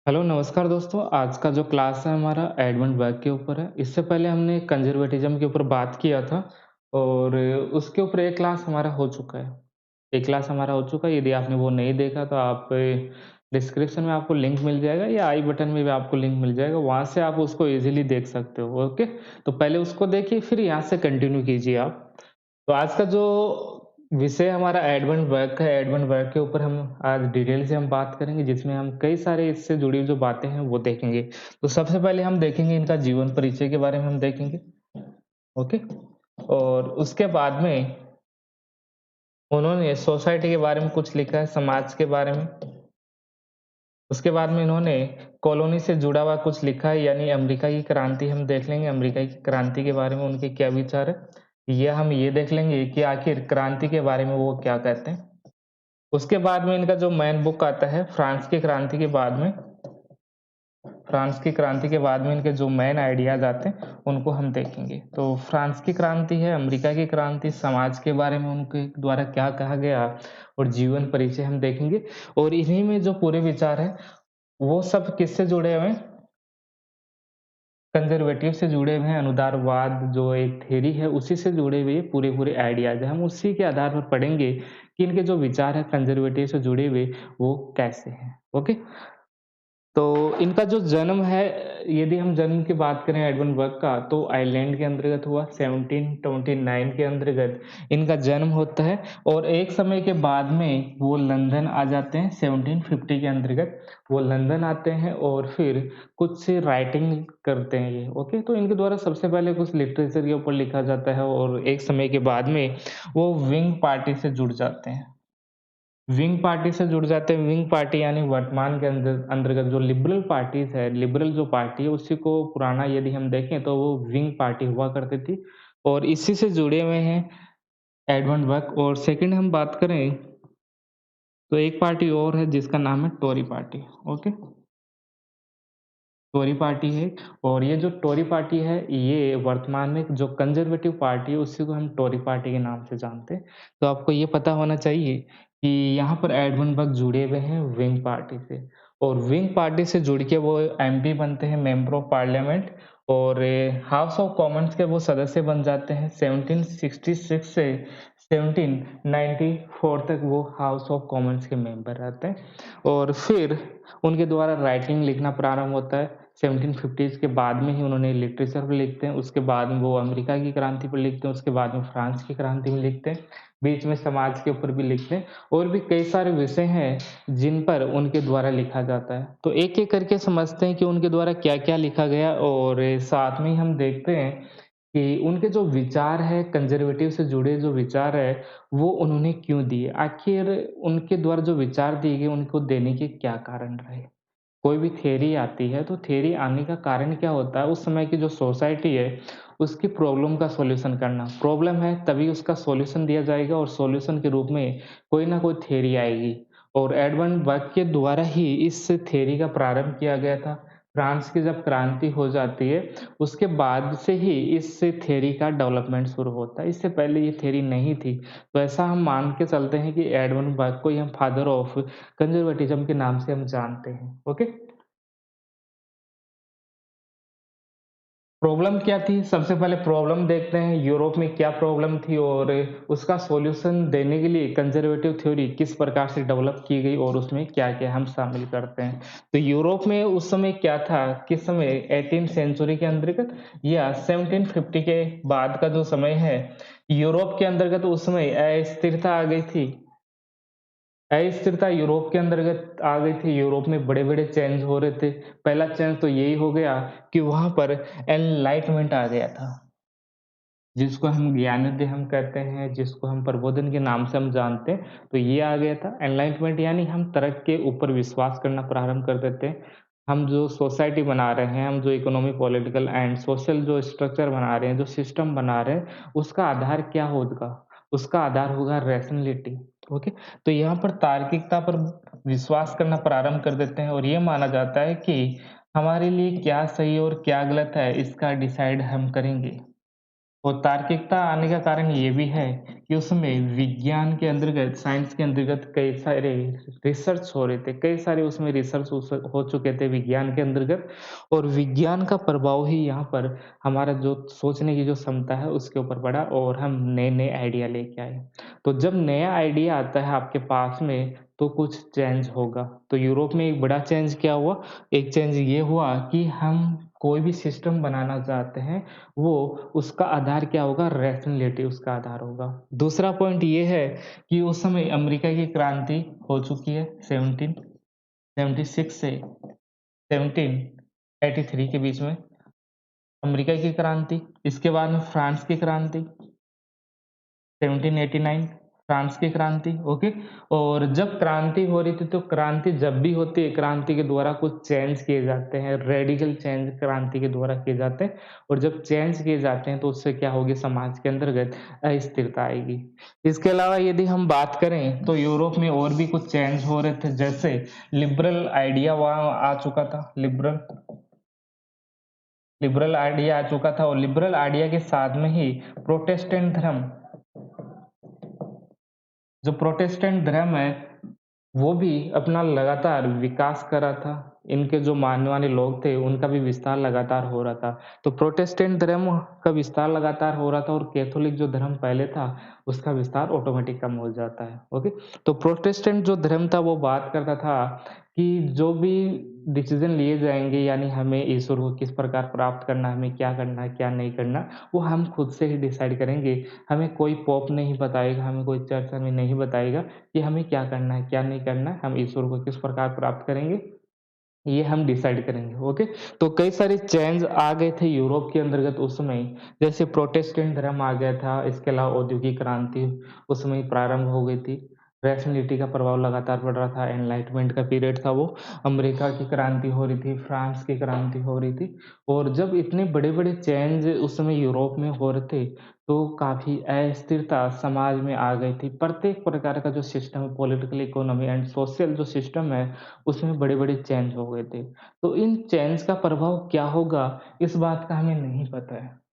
Hello, नमस्कार दोस्तों। आज का जो क्लास है हमारा एडमंड वर्क के ऊपर है। इससे पहले हमने कंज़र्वेटिज़्म के ऊपर बात किया था और उसके ऊपर एक क्लास हमारा हो चुका है। एक क्लास हमारा हो चुका है, यदि आपने वो नहीं देखा तो आप डिस्क्रिप्शन में आपको लिंक मिल जाएगा या आई बटन में भी आपको लिंक मिल जाएगा, वहाँ से आप उसको ईज़िली देख सकते हो, ओके? तो पहले उसको देखिए फिर यहाँ से कंटिन्यू कीजिए आप। तो आज का जो विषय हमारा एडमंड वर्क है, एडमंड वर्क के ऊपर हम आज डिटेल से हम बात करेंगे, जिसमें हम कई सारे इससे जुड़ी हुई जो बातें हैं वो देखेंगे। तो सबसे पहले हम देखेंगे इनका जीवन परिचय के बारे में हम देखेंगे, ओके? और उसके बाद में उन्होंने सोसाइटी के बारे में कुछ लिखा है, समाज के बारे में। उसके बाद में इन्होंने कॉलोनी से जुड़ा हुआ कुछ लिखा है, यानी अमेरिका की क्रांति हम देख लेंगे, अमेरिका की क्रांति के बारे में उनके क्या विचार है। हम ये देख लेंगे कि आखिर क्रांति के बारे में वो क्या कहते हैं। उसके बाद में इनका जो मेन बुक आता है फ्रांस की क्रांति के बाद में, फ्रांस की क्रांति के बाद में इनके जो मेन आइडियाज़ आते हैं, उनको हम देखेंगे। तो फ्रांस की क्रांति है, अमेरिका की क्रांति, समाज के बारे में उनके द्वारा क्या कहा गया और जीवन परिचय हम देखेंगे। और इन्हीं में जो पूरे विचार हैं, वो सब किससे जुड़े हुए हैं? कंज़र्वेटिव से जुड़े हुए हैं, अनुदारवाद जो एक थ्योरी है, उसी से जुड़े हुए ये पूरे-पूरे आइडियाज़ हैं। हम उसी के आधार पर पढ़ेंगे कि इनके जो विचार हैं कंज़र्वेटिव से जुड़े हुए, वो कैसे हैं, ओके? तो इनका जो जन्म है, यदि हम जन्म की बात करें एडमंड बर्ग का, तो आयरलैंड के अंतर्गत हुआ 1729 के अंतर्गत इनका जन्म होता है और एक समय के बाद में वो लंदन आ जाते हैं 1750 के अंतर्गत। वो लंदन आते हैं और फिर कुछ राइटिंग करते हैं ये, ओके? तो इनके द्वारा सबसे पहले कुछ लिटरेचर के ऊपर लिखा जाता है और एक समय के बाद में वो विंग पार्टी से जुड़ जाते हैं। विंग पार्टी से जुड़ जाते हैं, विंग पार्टी यानी वर्तमान के अंतर्गत जो लिबरल पार्टीज़ है, लिबरल जो पार्टी है उसी को पुराना यदि हम देखें तो वो विंग पार्टी हुआ करती थी और इसी से जुड़े हुए हैं एडमंड बर्ग। और सेकंड हम बात करें तो एक पार्टी और है जिसका नाम है Tory party, okay? Tory party है और ये जो टोरी पार्टी है, ये वर्तमान में जो कंज़र्वेटिव पार्टी है, उसी को हम टोरी पार्टी के नाम से जानते हैं। तो आपको ये पता होना चाहिए कि यहाँ पर एडमंड बर्ग जुड़े हुए हैं विंग पार्टी से और विंग पार्टी से जुड़ के वो एमपी बनते हैं, मेंबर ऑफ पार्लियामेंट। और हाउस ऑफ कॉमन्स के वो सदस्य बन जाते हैं। 1766 से 1794 तक वो हाउस ऑफ कॉमन्स के मेंबर रहते हैं और फिर उनके द्वारा राइटिंग लिखना प्रारंभ होता है। 1750s के बाद में ही उन्होंने लिटरेचर पे लिखते हैं, उसके बाद में वो अमेरिका की क्रांति पर लिखते हैं, उसके बाद में फ्रांस की क्रांति में लिखते हैं, बीच में समाज के ऊपर भी लिखते हैं और भी कई सारे विषय हैं, जिन पर उनके द्वारा लिखा जाता है। तो एक-एक करके समझते हैं कि उनके द्वारा क्या-क्या लिखा गया और साथ में ही हम देखते हैं कि उनके जो विचार हैं, कंज़र्वेटिव से जुड़े जो विचार हैं, वो उन्होंने क्यों दिए? आखिर उनके द्वारा जो विचार दिए गए, उनको देने के क्या कारण रहे? कोई भी थियरी आती है, तो थियरी आने का कारण क्या होता है? उस समय की जो सोसाइटी है, उसकी प्रॉब्लम का सॉल्यूशन करना। प्रॉब्लम है, तभी उसका सॉल्यूशन दिया जाएगा और सॉल्यूशन के रूप में कोई ना कोई थियरी आएगी और एडमंड बर्ग के द्वारा ही इस थियरी का प्रारंभ किया गया था। फ्रांस की जब क्रांति हो जाती है, उसके बाद से ही इस थियरी का डेवलपमेंट शुरू होता है। इससे पहले ये थियरी नहीं थी। तो ऐसा हम मान के चलते हैं कि एडमंड बर्ग को ही हम फादर ऑफ कंज़र्वेटिज़्म के नाम से हम जानते हैं, ओके? प्रॉब्लम क्या थी? सबसे पहले प्रॉब्लम देखते हैं, यूरोप में क्या प्रॉब्लम थी और उसका सॉल्यूशन देने के लिए कंज़र्वेटिव थ्योरी किस प्रकार से डेवलप की गई और उसमें क्या-क्या हम शामिल करते हैं। तो यूरोप में उस समय क्या था, किस समय 18th सेंचुरी के अंतर्गत या 1750 के बाद का जो समय है, यूरोप के अंतर्गत उस समय अस्थिरता आ गई थी। अस्थिरता यूरोप के अंतर्गत आ गई थी, यूरोप में बड़े-बड़े चेंज हो रहे थे। पहला चेंज तो यही हो गया कि वहाँ पर एनलाइटमेंट आ गया था, जिसको हम ज्ञानोदय हम कहते हैं, जिसको हम प्रबोधन के नाम से हम जानते हैं, तो ये आ गया था। एनलाइटमेंट यानी हम तर्क के ऊपर विश्वास करना प्रारंभ कर देते हैं। हम जो सोसाइटी बना रहे हैं, हम जो इकोनॉमी, पॉलिटिकल एंड सोशल जो स्ट्रक्चर बना रहे हैं, जो सिस्टम बना रहे हैं, उसका आधार क्या होगा? उसका आधार होगा रैशनैलिटी, ओके? तो यहाँ पर तार्किकता पर विश्वास करना प्रारंभ कर देते हैं और ये माना जाता है कि हमारे लिए क्या सही और क्या गलत है, इसका डिसाइड हम करेंगे। और तार्किकता आने का कारण ये भी है कि उसमें विज्ञान के अंतर्गत, साइंस के अंतर्गत कई सारे रिसर्च हो रहे थे, कई सारे उसमें रिसर्च हो चुके थे विज्ञान के अंतर्गत, और विज्ञान का प्रभाव ही यहाँ पर हमारा जो सोचने की जो क्षमता है उसके ऊपर पड़ा और हम नए-नए आइडिया लेके आए। तो जब नया आइडिया आता है आपके पास में तो कुछ चेंज होगा। तो यूरोप में एक बड़ा चेंज क्या हुआ? एक चेंज ये हुआ कि हम कोई भी सिस्टम बनाना चाहते हैं, वो उसका आधार क्या होगा? रैशनैलिटी उसका आधार होगा। दूसरा पॉइंट ये है कि उस समय अमेरिका की क्रांति हो चुकी है 1776 से 1783 के बीच में अमेरिका की क्रांति, इसके बाद में फ्रांस की क्रांति 1789 फ्रांस की क्रांति, ओके। और जब क्रांति हो रही थी तो क्रांति जब भी होती है, क्रांति के द्वारा कुछ चेंज किए जाते हैं, रेडिकल चेंज क्रांति के द्वारा किए जाते हैं, और जब चेंज किए जाते हैं तो उससे क्या होगी? समाज के अंतर्गत अस्थिरता आएगी। इसके अलावा यदि हम बात करें तो यूरोप में और भी कुछ चेंज हो रहे थे, जैसे लिबरल आइडिया वहाँ आ चुका था, लिबरल लिबरल आइडिया आ चुका था, और लिबरल आइडिया के साथ में ही प्रोटेस्टेंट धर्म, जो प्रोटेस्टेंट धर्म है, वो भी अपना लगातार विकास कर रहा था। इनके जो मानने वाले लोग थे, उनका भी विस्तार लगातार हो रहा था। तो प्रोटेस्टेंट धर्म का विस्तार लगातार हो रहा था, और कैथोलिक जो धर्म पहले था, उसका विस्तार ऑटोमेटिक कम हो जाता है, ओके। तो प्रोटेस्टेंट जो धर्म था, वो बात करता था कि जो भी डिसीज़न लिए जाएँगे, यानी हमें ईश्वर को किस प्रकार प्राप्त करना है, हमें क्या करना है, क्या नहीं करना, वो हम खुद से ही डिसाइड करेंगे। हमें कोई पोप नहीं बताएगा, हमें कोई चर्च हमें नहीं बताएगा कि हमें क्या करना है, क्या नहीं करना है, हम ईश्वर को किस प्रकार प्राप्त करेंगे, ये हम डिसाइड करेंगे, ओके। तो कई सारे चेंज आ गए थे यूरोप के अंतर्गत उस समय, जैसे प्रोटेस्टेंट धर्म आ गया था, इसके अलावा औद्योगिक क्रांति उस समय प्रारंभ हो गई थी। रैशनैलिटी का प्रभाव लगातार बढ़ रहा था, एनलाइटमेंट का पीरियड था वो, अमेरिका की क्रांति हो रही थी, फ्रांस की क्रांति हो रही थी, और जब इतने बड़े-बड़े चेंज उस समय यूरोप में हो रहे थे, तो काफ़ी अस्थिरता समाज में आ गई थी। प्रत्येक प्रकार का जो सिस्टम है, पॉलिटिकल, इकोनॉमी एंड सोशल जो सिस्टम है, उसमें बड़े-बड़े चेंज हो गए थे। तो इन चेंज का प्रभाव क्या होगा, इस बात का हमें नहीं पता है।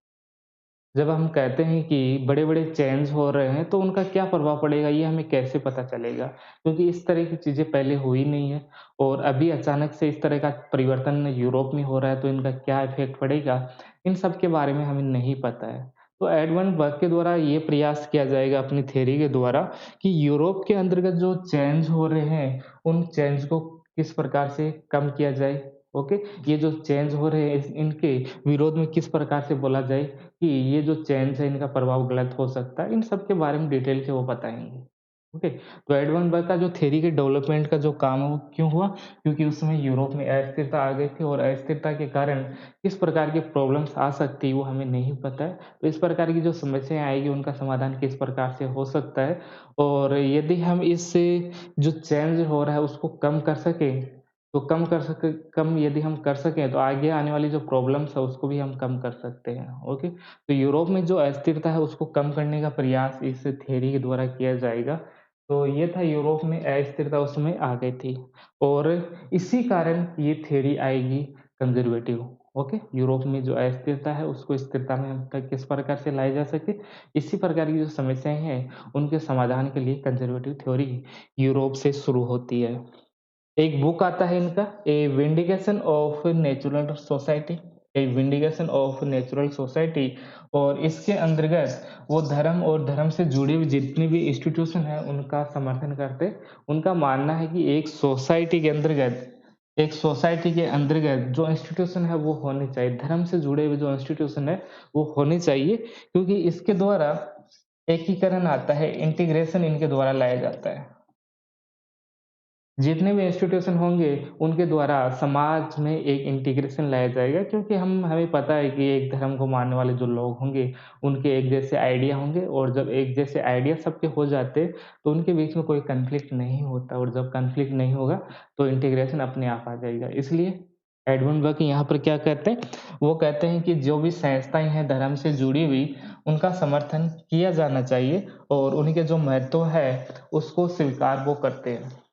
जब हम कहते हैं कि बड़े-बड़े चेंज हो रहे हैं, तो उनका क्या प्रभाव पड़ेगा, ये हमें कैसे पता चलेगा? क्योंकि इस तरह की चीज़ें पहले हुई नहीं है, और अभी अचानक से इस तरह का परिवर्तन यूरोप में हो रहा है, तो इनका क्या इफ़ेक्ट पड़ेगा, इन सब के बारे में हमें नहीं पता है। तो एडमंड बर्ग के द्वारा ये प्रयास किया जाएगा अपनी थ्योरी के द्वारा कि यूरोप के अंतर्गत जो चेंज हो रहे हैं, उन चेंज को किस प्रकार से कम किया जाए, ओके? ये जो चेंज हो रहे हैं, इनके विरोध में किस प्रकार से बोला जाए कि ये जो चेंज है, इनका प्रभाव गलत हो सकता है, इन सब के बारे में डिटेल से वो बताएँगे। ओके? तो एडमंड बर्ग का जो थ्योरी के डेवलपमेंट का जो काम है, वो क्यों हुआ? क्योंकि उस समय यूरोप में अस्थिरता आ गई थी, और अस्थिरता के कारण किस प्रकार की प्रॉब्लम्स आ सकती है, वो हमें नहीं पता है। तो इस प्रकार की जो समस्याएँ आएगी, उनका समाधान किस प्रकार से हो सकता है, और यदि हम इस जो चेंज हो रहा है, उसको कम कर सकें, तो कम यदि हम कर सकें, तो आगे आने वाली जो प्रॉब्लम्स है, उसको भी हम कम कर सकते हैं। ओके? तो यूरोप में जो अस्थिरता है, उसको कम करने का प्रयास इस थ्योरी के द्वारा किया जाएगा। तो ये था, यूरोप में अस्थिरता उस समय आ गई थी, और इसी कारण ये थ्योरी आएगी कंज़र्वेटिव। ओके? यूरोप में जो अस्थिरता है, उसको स्थिरता में हम तक किस प्रकार से लाया जा सके, इसी प्रकार की जो समस्याएँ हैं, उनके समाधान के लिए कंज़र्वेटिव थ्योरी यूरोप से शुरू होती है। एक बुक आता है इनका, a vindication of natural society, a vindication of natural society, और इसके अंतर्गत वो धर्म और धर्म से जुड़ी हुई जितनी भी इंस्टीट्यूशन है, उनका समर्थन करते हैं। उनका मानना है कि एक सोसाइटी के अंतर्गत जो इंस्टीट्यूशन है, वो होने चाहिए। धर्म से जुड़े हुए जो इंस्टीट्यूशन है, वो होने चाहिए, क्योंकि इसके द्वारा एकीकरण आता है, इंटीग्रेशन इनके द्वारा लाया जाता है। जितने भी इंस्टीट्यूशन होंगे, उनके द्वारा समाज में एक इंटीग्रेशन लाया जाएगा, क्योंकि हमें पता है कि एक धर्म को मानने वाले जो लोग होंगे, उनके एक जैसे आइडिया होंगे, और जब एक जैसे आइडिया सबके हो जाते, तो उनके बीच में कोई कॉन्फ्लिक्ट नहीं होता, और जब कॉन्फ्लिक्ट नहीं होगा, तो इंटीग्रेशन अपने आप आ जाएगा। इसलिए एडमंड बर्ग यहाँ पर क्या कहते हैं, वो कहते हैं कि जो भी संस्थाएँ हैं धर्म से जुड़ी हुई, उनका समर्थन किया जाना चाहिए, और उनके जो महत्व है, उसको स्वीकार वो करते हैं।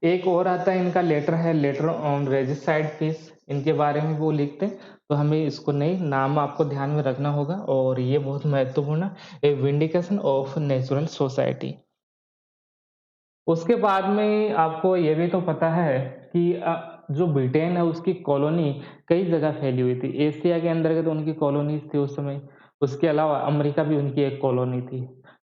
एक और आता है इनका लेटर है, लेटर ऑन रेजिसाइड पीस। इनके बारे में वो लिखते हैं, तो हमें इसको नहीं नाम आपको ध्यान में रखना होगा और ये बहुत महत्वपूर्ण है, ए विंडिकेशन ऑफ नेचुरल सोसाइटी। उसके बाद में आपको ये भी तो पता है कि जो ब्रिटेन है उसकी कॉलोनी कई जगह फैली हुई थी। एशिया के अंतर्गत उनकी कॉलोनीज़ थी उस समय, उसके अलावा अमेरिका भी उनकी एक कॉलोनी थी।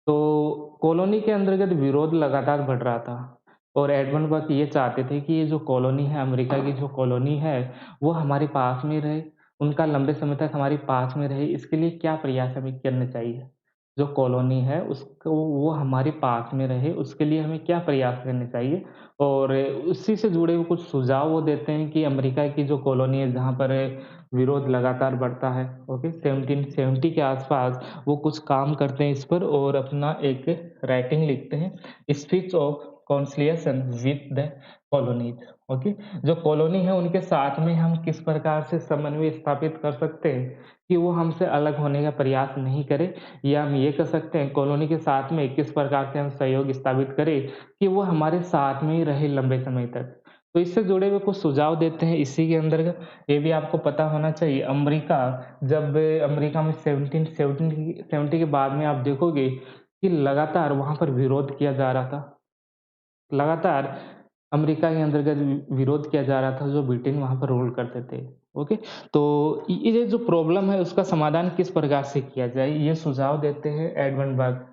तो कॉलोनी के अंतर्गत विरोध लगातार बढ़ रहा था और एडमंड बर्ग ये चाहते थे कि ये जो कॉलोनी है, अमेरिका की जो कॉलोनी है, वो हमारे पास में रहे, उनका लंबे समय तक हमारे पास में रहे, इसके लिए क्या प्रयास हमें करने चाहिए? जो कॉलोनी है उसको वो हमारे पास में रहे, उसके लिए हमें क्या प्रयास करने चाहिए? और उसी से जुड़े हुए कुछ सुझाव वो देते हैं कि अमेरिका की जो कॉलोनी है जहाँ पर विरोध लगातार बढ़ता है, ओके? 1770 के आस-पास वो कुछ काम करते हैं इस पर और अपना एक राइटिंग लिखते हैं, speech of conciliation with the colonies, okay? जो कॉलोनी है उनके साथ में हम किस प्रकार से समन्वय स्थापित कर सकते हैं कि वो हमसे अलग होने का प्रयास नहीं करे या हम ये कह सकते हैं कॉलोनी के साथ में किस प्रकार से हम सहयोग स्थापित करें कि वो हमारे साथ में ही रहे लंबे समय तक। तो इससे जुड़े हुए कुछ सुझाव देते हैं इसी के अंतर्गत ये भी आपको पता होना चाहिए अमेरिका जब अमेरिका में 1770 के बाद में आप देखोगे कि लगातार वहाँ पर विरोध किया जा रहा था। लगातार अमेरिका के अंतर्गत विरोध किया जा रहा था जो ब्रिटेन वहाँ पर रूल करते थे, ओके? तो ये जो प्रॉब्लम है उसका समाधान किस प्रकार से किया जाए ये सुझाव देते हैं एडमंड बर्ग।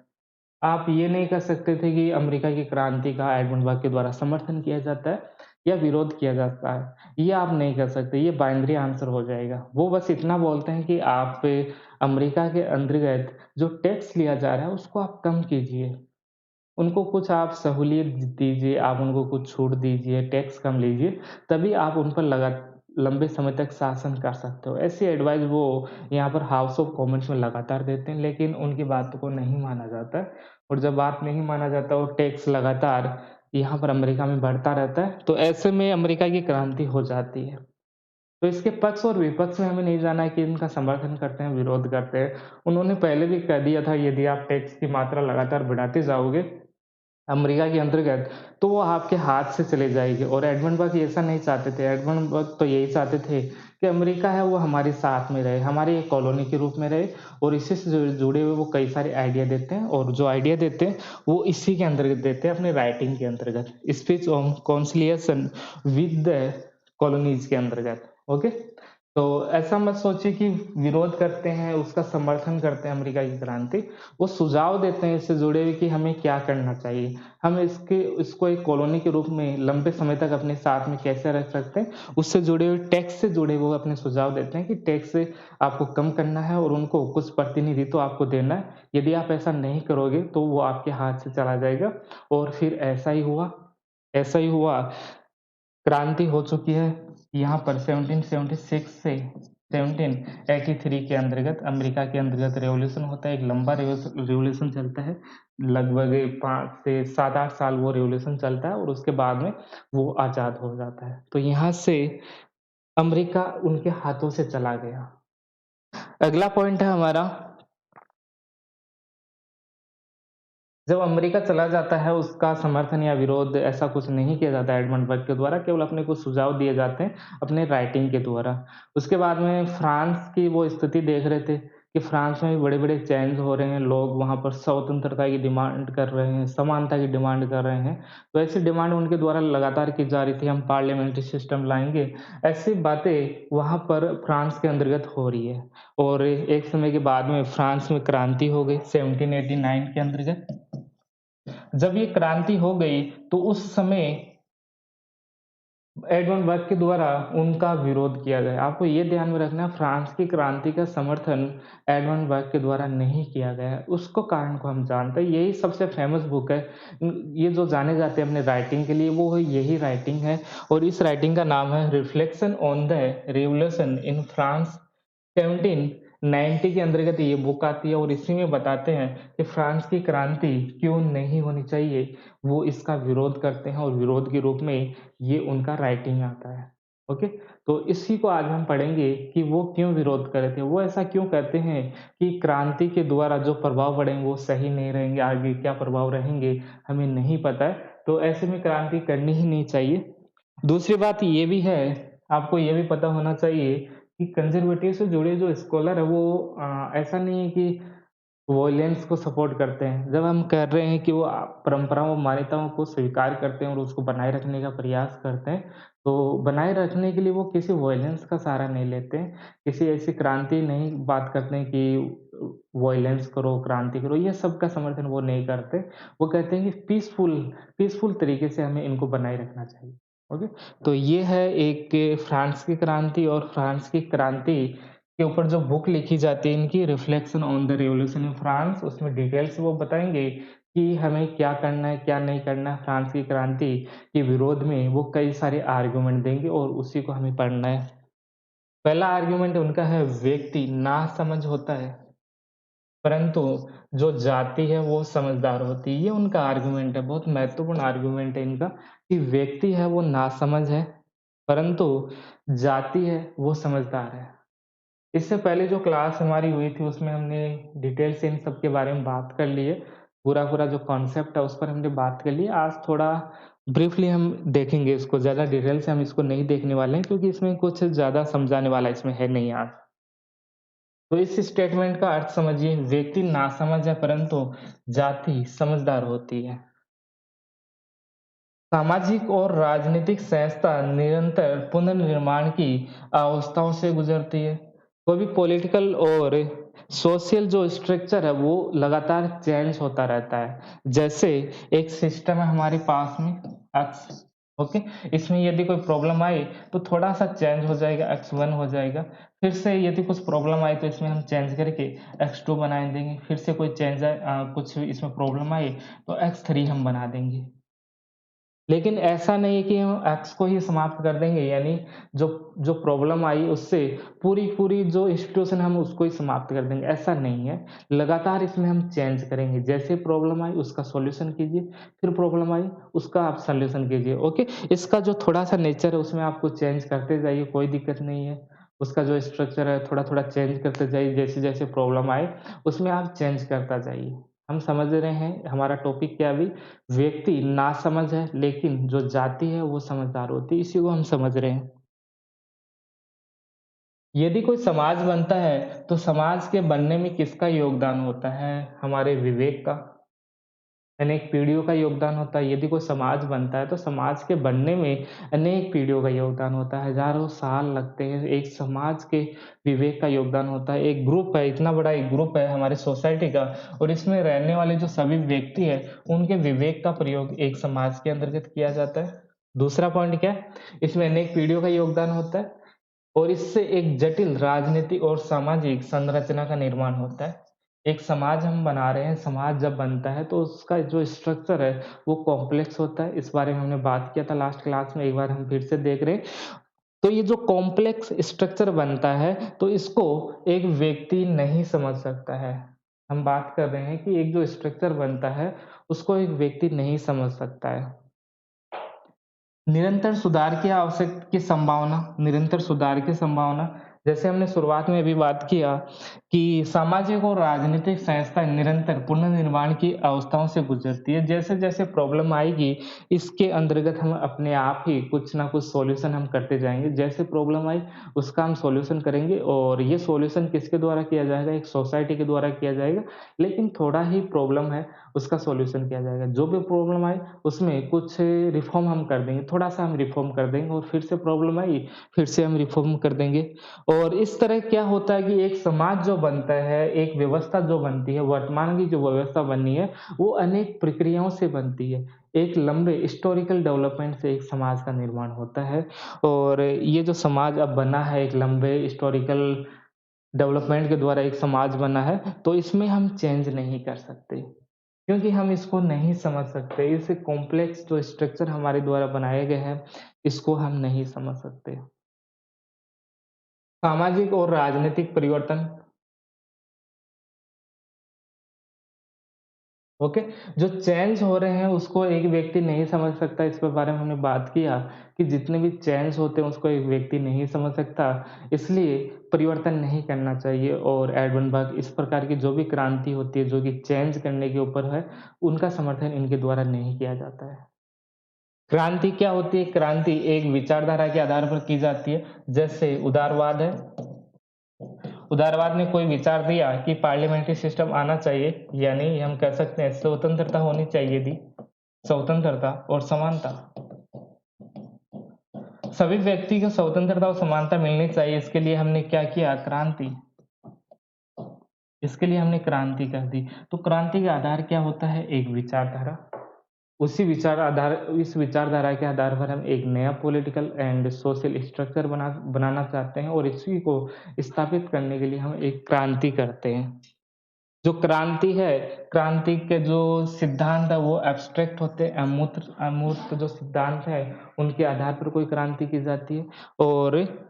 आप ये नहीं कह सकते थे कि अमेरिका की क्रांति का एडमंड बर्ग के द्वारा समर्थन किया जाता है या विरोध किया जाता है, ये आप नहीं कर सकते, ये बाइनरी आंसर हो जाएगा। वो बस इतना बोलते हैं कि आप अमेरिका के अंतर्गत जो टैक्स लिया जा रहा है उसको आप कम कीजिए। उनको कुछ आप सहूलियत दीजिए, आप उनको कुछ छूट दीजिए, टैक्स कम लीजिए, तभी आप उन पर लंबे समय तक शासन कर सकते हो। ऐसी एडवाइस वो यहाँ पर हाउस ऑफ कॉमन्स में लगातार देते हैं, लेकिन उनकी बातों को नहीं माना जाता है और जब बात नहीं माना जाता और टैक्स लगातार यहाँ पर अमेरिका में बढ़ता रहता है, तो ऐसे में अमेरिका की क्रांति हो जाती है। तो इसके पक्ष और विपक्ष में हमें नहीं जाना है कि इनका समर्थन करते हैं, विरोध करते हैं। उन्होंने पहले भी कह दिया था, यदि आप टैक्स की मात्रा लगातार बढ़ाते जाओगे अमेरिका के अंतर्गत, तो वो आपके हाथ से चली जाएगी और एडमंड बर्ग ऐसा नहीं चाहते थे। एडमंड बर्ग तो यही चाहते थे कि अमेरिका है वो हमारे साथ में रहे, हमारी एक कॉलोनी के रूप में रहे और इसी से जुड़े हुए वो कई सारे आइडिया देते हैं और जो आइडिया देते हैं, वो इसी के अंतर्गत देते हैं अपने राइटिंग के अंतर्गत, speech on conciliation with the colonies के अंतर्गत, ओके? तो ऐसा मत सोचिए कि विरोध करते हैं, उसका समर्थन करते हैं अमेरिका की क्रांति। वो सुझाव देते हैं इससे जुड़े हुए कि हमें क्या करना चाहिए। हम इसको एक कॉलोनी के रूप में लंबे समय तक अपने साथ में कैसे रख सकते हैं, उससे जुड़े हुए टैक्स से जुड़े हुए अपने सुझाव देते हैं कि टैक्स से आपको कम करना है और उनको कुछ प्रतिनिधित्व आपको देना है। यदि आप ऐसा नहीं करोगे, तो वो आपके हाथ से चला जाएगा और फिर ऐसा ही हुआ क्रांति हो चुकी है यहाँ पर 1776 से 1783 के अंतर्गत अमेरिका के अंतर्गत रेवोल्यूशन होता है। एक लंबा रेवोल्यूशन चलता है, लगभग 5 से 7-8 साल वो रेवोल्यूशन चलता है और उसके बाद में वो आज़ाद हो जाता है। तो यहाँ से अमेरिका उनके हाथों से चला गया। अगला पॉइंट है हमारा जब अमेरिका चला जाता है, उसका समर्थन या विरोध ऐसा कुछ नहीं किया जाता है एडमंड बर्ग के द्वारा, केवल अपने कुछ सुझाव दिए जाते हैं, अपने राइटिंग के द्वारा। उसके बाद में फ्रांस की वो स्थिति देख रहे थे कि फ्रांस में भी बड़े-बड़े चेंज हो रहे हैं, लोग वहाँ पर स्वतंत्रता की डिमांड कर रहे हैं, समानता की डिमांड कर रहे हैं। तो ऐसी डिमांड उनके द्वारा लगातार की जा रही थी, हम पार्लियामेंट्री सिस्टम लाएँगे, ऐसी बातें वहाँ पर फ्रांस के अंतर्गत हो रही है। और एक समय के बाद में फ्रांस में क्रांति हो गई 1789 के अंतर्गत। जब ये क्रांति हो गई, तो उस समय एडमंड बर्ग के द्वारा उनका विरोध किया गया। आपको ये ध्यान में रखना है फ्रांस की क्रांति का समर्थन एडमंड बर्ग के द्वारा नहीं किया गया है। उसको कारण को हम जानते हैं, यही सबसे फ़ेमस बुक है। ये जो जाने जाते हैं अपने राइटिंग के लिए वो यही राइटिंग है और इस राइटिंग का नाम है reflection on the revolution in France 1790 के अंतर्गत ये बुक आती है और इसी में बताते हैं कि फ्रांस की क्रांति क्यों नहीं होनी चाहिए। वो इसका विरोध करते हैं और विरोध के रूप में ये उनका राइटिंग आता है। ओके? तो इसी को आज हम पढ़ेंगे कि वो क्यों विरोध कर रहे थे। वो ऐसा क्यों कहते हैं कि क्रांति के द्वारा जो प्रभाव पड़ेंगे वो सही नहीं रहेंगे, आगे क्या प्रभाव रहेंगे हमें नहीं पता है। तो ऐसे में क्रांति करनी ही नहीं चाहिए। दूसरी बात ये भी है आपको ये भी पता होना चाहिए कि कंज़र्वेटिव से जुड़े जो स्कॉलर है वो ऐसा नहीं है कि वॉयलेंस को सपोर्ट करते हैं। जब हम कह रहे हैं कि वो परंपराओं, मान्यताओं को स्वीकार करते हैं और उसको बनाए रखने का प्रयास करते हैं, तो बनाए रखने के लिए वो किसी वॉयलेंस का सहारा नहीं लेते हैं। किसी ऐसी क्रांति नहीं बात करते हैं कि वॉयलेंस करो, क्रांति करो, ये सब का समर्थन वो नहीं करते। वो कहते हैं कि पीसफुल तरीके से हमें इनको बनाए रखना चाहिए। ओके? तो ये है एक फ्रांस की क्रांति और फ्रांस की क्रांति के ऊपर जो बुक लिखी जाती है इनकी reflection on the revolution in France, उसमें डिटेल से वो बताएँगे कि हमें क्या करना है, क्या नहीं करना है। फ्रांस की क्रांति के विरोध में वो कई सारे आर्गुमेंट देंगे और उसी को हमें पढ़ना है। पहला आर्गुमेंट उनका है व्यक्ति नासमझ होता है, परंतु जो जाति है वो समझदार होती है। ये उनका आर्गुमेंट है, बहुत महत्वपूर्ण आर्गुमेंट है इनका कि व्यक्ति है वो नासमझ है, परंतु जाति है वो समझदार है। इससे पहले जो क्लास हमारी हुई थी उसमें हमने डिटेल से इन सब के बारे में बात कर ली है। पूरा-पूरा जो कॉन्सेप्ट है उस पर हमने बात कर ली है। आज थोड़ा ब्रीफली हम देखेंगे इसको, ज़्यादा डिटेल से हम इसको नहीं देखने वाले हैं क्योंकि इसमें कुछ ज़्यादा समझाने वाला इसमें है नहीं आज। तो इस स्टेटमेंट का अर्थ समझिए, व्यक्ति नासमझ है परंतु जाति समझदार होती है। सामाजिक और राजनीतिक संस्था निरंतर पुनर्निर्माण की अवस्थाओं से गुजरती है। कोई भी पॉलिटिकल और सोशल जो स्ट्रक्चर है वो लगातार चेंज होता रहता है। जैसे एक सिस्टम है हमारे पास में एक्स, ओके? इसमें यदि कोई प्रॉब्लम आई तो थोड़ा-सा चेंज हो जाएगा, x1 हो जाएगा। फिर से यदि कुछ प्रॉब्लम आई तो इसमें हम चेंज करके x2 बना देंगे। फिर से कोई चेंज आए कुछ इसमें प्रॉब्लम आई तो x3 हम बना देंगे। लेकिन ऐसा नहीं है कि हम एक्स को ही समाप्त कर देंगे, यानी जो जो प्रॉब्लम आई उससे पूरी-पूरी जो सिचुएशन हम उसको ही समाप्त कर देंगे, ऐसा नहीं है। लगातार इसमें हम चेंज करेंगे, जैसे प्रॉब्लम आई उसका सॉल्यूशन कीजिए, फिर प्रॉब्लम आई उसका आप सॉल्यूशन कीजिए, ओके? इसका जो थोड़ा-सा नेचर है उसमें आपको चेंज करते जाइए, कोई दिक्कत नहीं है। उसका जो स्ट्रक्चर है थोड़ा-थोड़ा चेंज करते जाइए, जैसे-जैसे प्रॉब्लम आए उसमें आप चेंज करता जाइए। हम समझ रहे हैं हमारा टॉपिक क्या है अभी? व्यक्ति नासमझ है, लेकिन जो जाति है वो समझदार होती है, इसी को हम समझ रहे हैं। यदि कोई समाज बनता है, तो समाज के बनने में किसका योगदान होता है? हमारे विवेक का। अनेक पीढ़ियों का योगदान होता है। यदि कोई समाज बनता है, तो समाज के बनने में अनेक पीढ़ियों का योगदान होता है। हज़ारों साल लगते हैं, एक समाज के विवेक का योगदान होता है। एक ग्रुप है, इतना बड़ा एक ग्रुप है हमारी सोसाइटी का और इसमें रहने वाले जो सभी व्यक्ति हैं, उनके विवेक का प्रयोग एक समाज के अंतर्गत किया जाता है। दूसरा पॉइंट क्या है? इसमें अनेक पीढ़ियों का योगदान होता है। और इससे एक जटिल राजनीतिक और सामाजिक संरचना का निर्माण होता है। एक समाज हम बना रहे हैं, समाज जब बनता है तो उसका जो स्ट्रक्चर है वो कॉम्प्लेक्स होता है। इस बारे में हमने बात किया था लास्ट क्लास में, एक बार हम फिर से देख रहे हैं। तो ये जो कॉम्प्लेक्स स्ट्रक्चर बनता है तो इसको एक व्यक्ति नहीं समझ सकता है। हम बात कर रहे हैं कि एक जो स्ट्रक्चर बनता है उसको एक व्यक्ति नहीं समझ सकता है। निरंतर सुधार की निरंतर सुधार की संभावना, जैसे हमने शुरुआत में भी बात किया कि सामाजिक और राजनीतिक संस्थाएँ निरंतर पुनर्निर्माण की अवस्थाओं से गुजरती है। जैसे-जैसे प्रॉब्लम आएगी, इसके अंतर्गत हम अपने आप ही कुछ ना कुछ सॉल्यूशन हम करते जाएँगे। जैसे प्रॉब्लम आई, उसका हम सॉल्यूशन करेंगे और ये सॉल्यूशन किसके द्वारा किया जाएगा? एक सोसाइटी के द्वारा किया जाएगा, लेकिन थोड़ा ही प्रॉब्लम है, उसका सॉल्यूशन किया जाएगा। जो भी प्रॉब्लम आए उसमें कुछ रिफ़ॉर्म हम कर देंगे, थोड़ा-सा हम रिफ़ॉर्म कर देंगे और फिर से प्रॉब्लम आई, फिर से हम रिफ़ॉर्म कर देंगे। और इस तरह क्या होता है कि एक समाज जो बनता है, एक व्यवस्था जो बनती है, वर्तमान की जो व्यवस्था बनी है, वो अनेक प्रक्रियाओं से बनती है। एक लंबे हिस्टोरिकल डेवलपमेंट से एक समाज का निर्माण होता है और ये जो समाज अब बना है, एक लंबे हिस्टोरिकल डेवलपमेंट के द्वारा एक समाज बना है, तो इसमें हम चेंज नहीं कर सकते। क्योंकि हम इसको नहीं समझ सकते, इस कॉम्प्लेक्स जो स्ट्रक्चर हमारे द्वारा बनाए गए हैं, इसको हम नहीं समझ सकते। सामाजिक और राजनीतिक परिवर्तन, ओके? जो चेंज हो रहे हैं उसको एक व्यक्ति नहीं समझ सकता, इस पे बारे में हमने बात किया कि जितने भी चेंज होते हैं उसको एक व्यक्ति नहीं समझ सकता, इसलिए परिवर्तन नहीं करना चाहिए और एडमंड इस प्रकार की जो भी क्रांति होती है, जो कि चेंज करने के ऊपर है, उनका समर्थन इनके द्वारा नहीं किया जाता है। क्रांति क्या होती है? क्रांति एक विचारधारा के आधार पर की जाती है। जैसे उदारवाद है। उदारवाद ने कोई विचार दिया कि पार्लियामेंट्री सिस्टम आना चाहिए, यानी हम कह सकते हैं स्वतंत्रता होनी चाहिए थी। स्वतंत्रता और समानता। सभी व्यक्ति को स्वतंत्रता और समानता मिलनी चाहिए। इसके लिए हमने क्या किया? क्रांति। इसके लिए हमने क्रांति कर दी। तो क्रांति का आधार क्या होता है? एक विचारधारा। इस विचारधारा के आधार पर हम एक नया पॉलिटिकल एंड सोशल स्ट्रक्चर बनाना चाहते हैं और इसी को स्थापित करने के लिए हम एक क्रांति करते हैं। जो क्रांति है, क्रांति के जो सिद्धांत है वो एब्स्ट्रैक्ट होते हैं, अमूर्त जो सिद्धांत है उनके आधार पर कोई क्रांति की जाती है। और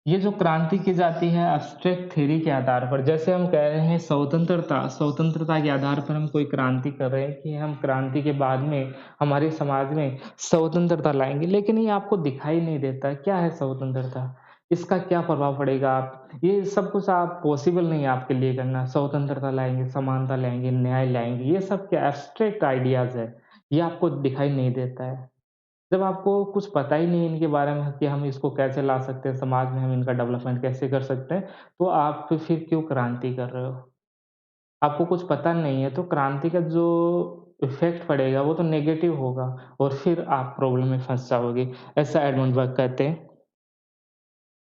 ये जो क्रांति की जाती है एब्स्ट्रैक्ट थ्योरी के आधार पर, जैसे हम कह रहे हैं स्वतंत्रता के आधार पर हम कोई क्रांति कर रहे हैं कि हम क्रांति के बाद में हमारे समाज में स्वतंत्रता लाएँगे, लेकिन ये आपको दिखाई नहीं देता। क्या है स्वतंत्रता? इसका क्या प्रभाव पड़ेगा? ये सब कुछ आप पॉसिबल नहीं है आपके लिए करना। स्वतंत्रता लाएँगे, समानता लाएँगे, न्याय लाएँगे, ये सब क्या एब्स्ट्रैक्ट आइडियाज़ है, ये आपको दिखाई नहीं देता है। जब आपको कुछ पता ही नहीं है इनके बारे में कि हम इसको कैसे ला सकते हैं, समाज में हम इनका डेवलपमेंट कैसे कर सकते हैं, तो आप फिर क्यों क्रांति कर रहे हो? आपको कुछ पता नहीं है, तो क्रांति का जो इफ़ेक्ट पड़ेगा, वो तो नेगेटिव होगा और फिर आप प्रॉब्लम में फँस जाओगे, ऐसा एडमंड बर्ग कहते हैं।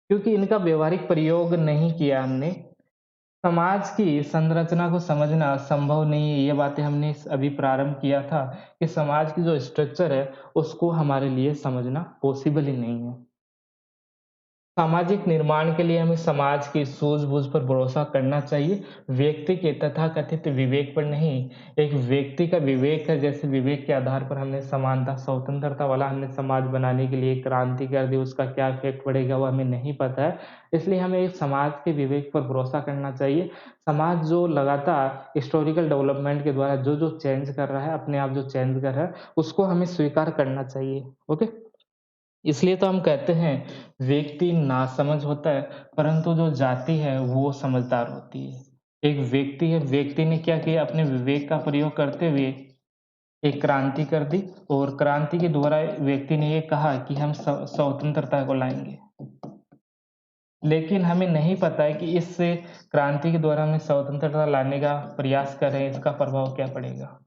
क्योंकि इनका व्यावहारिक प्रयोग नहीं किया हमने, समाज की संरचना को समझना संभव नहीं है। ये बातें हमने अभी प्रारंभ किया था कि समाज की जो स्ट्रक्चर है, उसको हमारे लिए समझना पॉसिबल ही नहीं है। सामाजिक निर्माण के लिए हमें समाज की सूझबूझ पर भरोसा करना चाहिए, व्यक्ति के तथाकथित विवेक पर नहीं। एक व्यक्ति का विवेक है, जैसे विवेक के आधार पर हमने समानता, स्वतंत्रता वाला हमने समाज बनाने के लिए क्रांति कर दी, उसका क्या इफ़ेक्ट पड़ेगा वो हमें नहीं पता है। इसलिए हमें एक समाज के विवेक पर भरोसा करना चाहिए। समाज जो लगातार हिस्टोरिकल डेवलपमेंट के द्वारा जो-जो चेंज कर रहा है, अपने आप जो चेंज कर रहा है, उसको हमें स्वीकार करना चाहिए। ओके? इसलिए तो हम कहते हैं व्यक्ति नासमझ होता है, परंतु जो जाति है वो समझदार होती है। एक व्यक्ति है, व्यक्ति ने क्या किया? अपने विवेक का प्रयोग करते हुए एक क्रांति कर दी और क्रांति के द्वारा व्यक्ति ने ये कहा कि हम स्वतंत्रता को लाएँगे। लेकिन हमें नहीं पता है कि इस क्रांति के द्वारा हमें स्वतंत्रता लाने का प्रयास कर रहे हैं, इसका प्रभाव क्या पड़ेगा?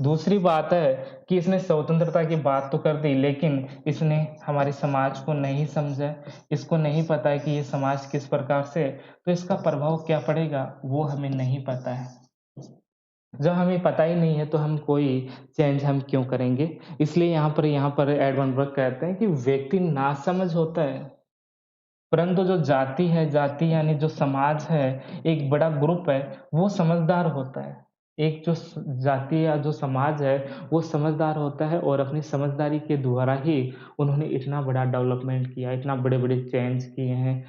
दूसरी बात है कि इसने स्वतंत्रता की बात तो कर दी, लेकिन इसने हमारे समाज को नहीं समझा। इसको नहीं पता है कि ये समाज किस प्रकार से है, तो इसका प्रभाव क्या पड़ेगा, वो हमें नहीं पता है। जब हमें पता ही नहीं है, तो हम कोई चेंज हम क्यों करेंगे? इसलिए यहाँ पर एडमंड बर्ग कहते हैं कि व्यक्ति नासमझ होता है, परंतु जो जाति है, जाति यानी जो समाज है, एक बड़ा ग्रुप है, वो समझदार होता है। एक जो जाति या जो समाज है, वो समझदार होता है और अपनी समझदारी के द्वारा ही उन्होंने इतना बड़ा डेवलपमेंट किया, इतना बड़े-बड़े चेंज किए हैं।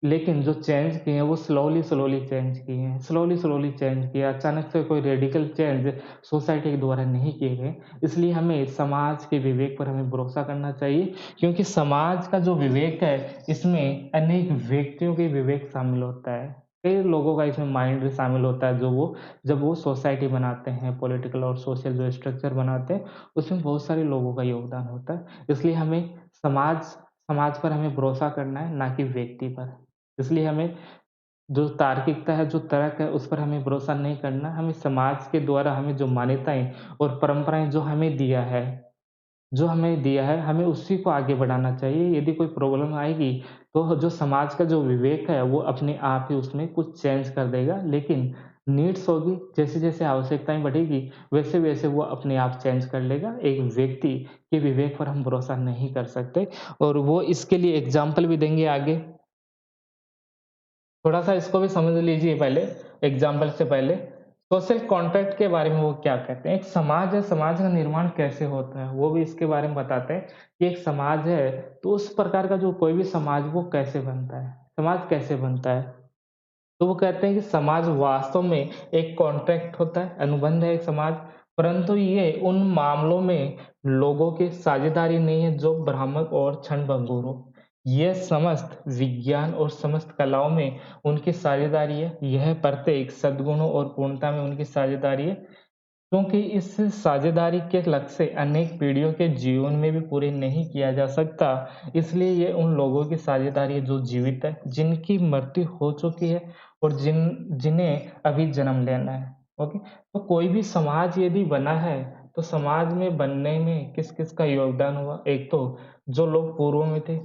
लेकिन जो चेंज किए हैं, वो स्लोली चेंज किए हैं, स्लोली चेंज किया, अचानक से कोई रेडिकल चेंज सोसाइटी के द्वारा नहीं किए गए। इसलिए हमें समाज के विवेक पर हमें भरोसा करना चाहिए, क्योंकि समाज का जो विवेक है, इसमें अनेक व्यक्तियों के विवेक शामिल होता है। कई लोगों का इसमें माइंड भी शामिल होता है, जब वो सोसाइटी बनाते हैं, पॉलिटिकल और सोशल जो स्ट्रक्चर बनाते हैं, उसमें बहुत सारे लोगों का योगदान होता है। इसलिए हमें समाज समाज पर हमें भरोसा करना है, ना कि व्यक्ति पर। इसलिए हमें जो तार्किकता है, जो तर्क है, उस पर हमें भरोसा नहीं करना। हमें समाज के द्वारा हमें जो मान्यताएँ और परंपराएँ जो हमें दिया है, हमें उसी को आगे बढ़ाना चाहिए। यदि कोई प्रॉब्लम आएगी, तो जो समाज का जो विवेक है, वो अपने आप ही उसमें कुछ चेंज कर देगा। लेकिन नीड्स होगी, जैसे-जैसे आवश्यकताएँ बढ़ेगी, वैसे-वैसे वो अपने आप चेंज कर लेगा। एक व्यक्ति के विवेक पर हम भरोसा नहीं कर सकते और वो इसके लिए एग्ज़ाम्पल भी देंगे आगे। थोड़ा-सा इसको भी समझ लीजिए पहले, एग्ज़ाम्पल से पहले। सोशल कॉन्ट्रैक्ट के बारे में वो क्या कहते हैं? एक समाज है, समाज का निर्माण कैसे होता है, वो भी इसके बारे में बताते हैं कि एक समाज है, तो उस प्रकार का जो कोई भी समाज वो कैसे बनता है? समाज कैसे बनता है? तो वो कहते हैं कि समाज वास्तव में एक कॉन्ट्रैक्ट होता है, अनुबंध है एक समाज, परंतु ये उन मामलों में लोगों की साझेदारी नहीं है जो भ्रामक और क्षणभंगुर हो। यह समस्त विज्ञान और समस्त कलाओं में उनकी साझेदारी है, यह प्रत्येक सद्गुणों और पूर्णता में उनकी साझेदारी है। क्योंकि इस साझेदारी के लक्ष्य से अनेक पीढ़ियों के जीवन में भी पूरे नहीं किया जा सकता, इसलिए ये उन लोगों की साझेदारी है जो जीवित है, जिनकी मृत्यु हो चुकी है और जिन्हें अभी जन्म लेना है। ओके? तो कोई भी समाज यदि बना है, तो समाज में बनने में किस-किस का योगदान हुआ? एक तो जो लोग पूर्व में थे,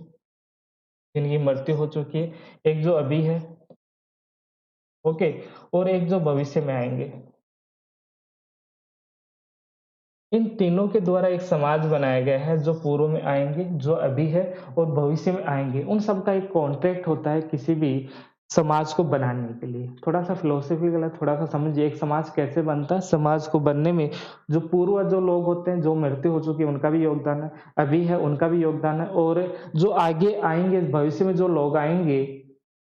जिनकी मृत्यु हो चुकी है, एक जो अभी है, ओके? और एक जो भविष्य में आएँगे। इन तीनों के द्वारा एक समाज बनाया गया है, जो पूर्व में आएँगे, जो अभी है और भविष्य में आएँगे। उन सब का एक कॉन्ट्रैक्ट होता है किसी भी समाज को बनाने के लिए। थोड़ा-सा फिलॉसफिकल है, थोड़ा-सा समझिए एक समाज कैसे बनता है? समाज को बनने में जो पूर्व जो लोग होते हैं, जो मृत्यु हो चुकी है, उनका भी योगदान है, अभी है, उनका भी योगदान है और जो आगे आएँगे, भविष्य में जो लोग आएँगे,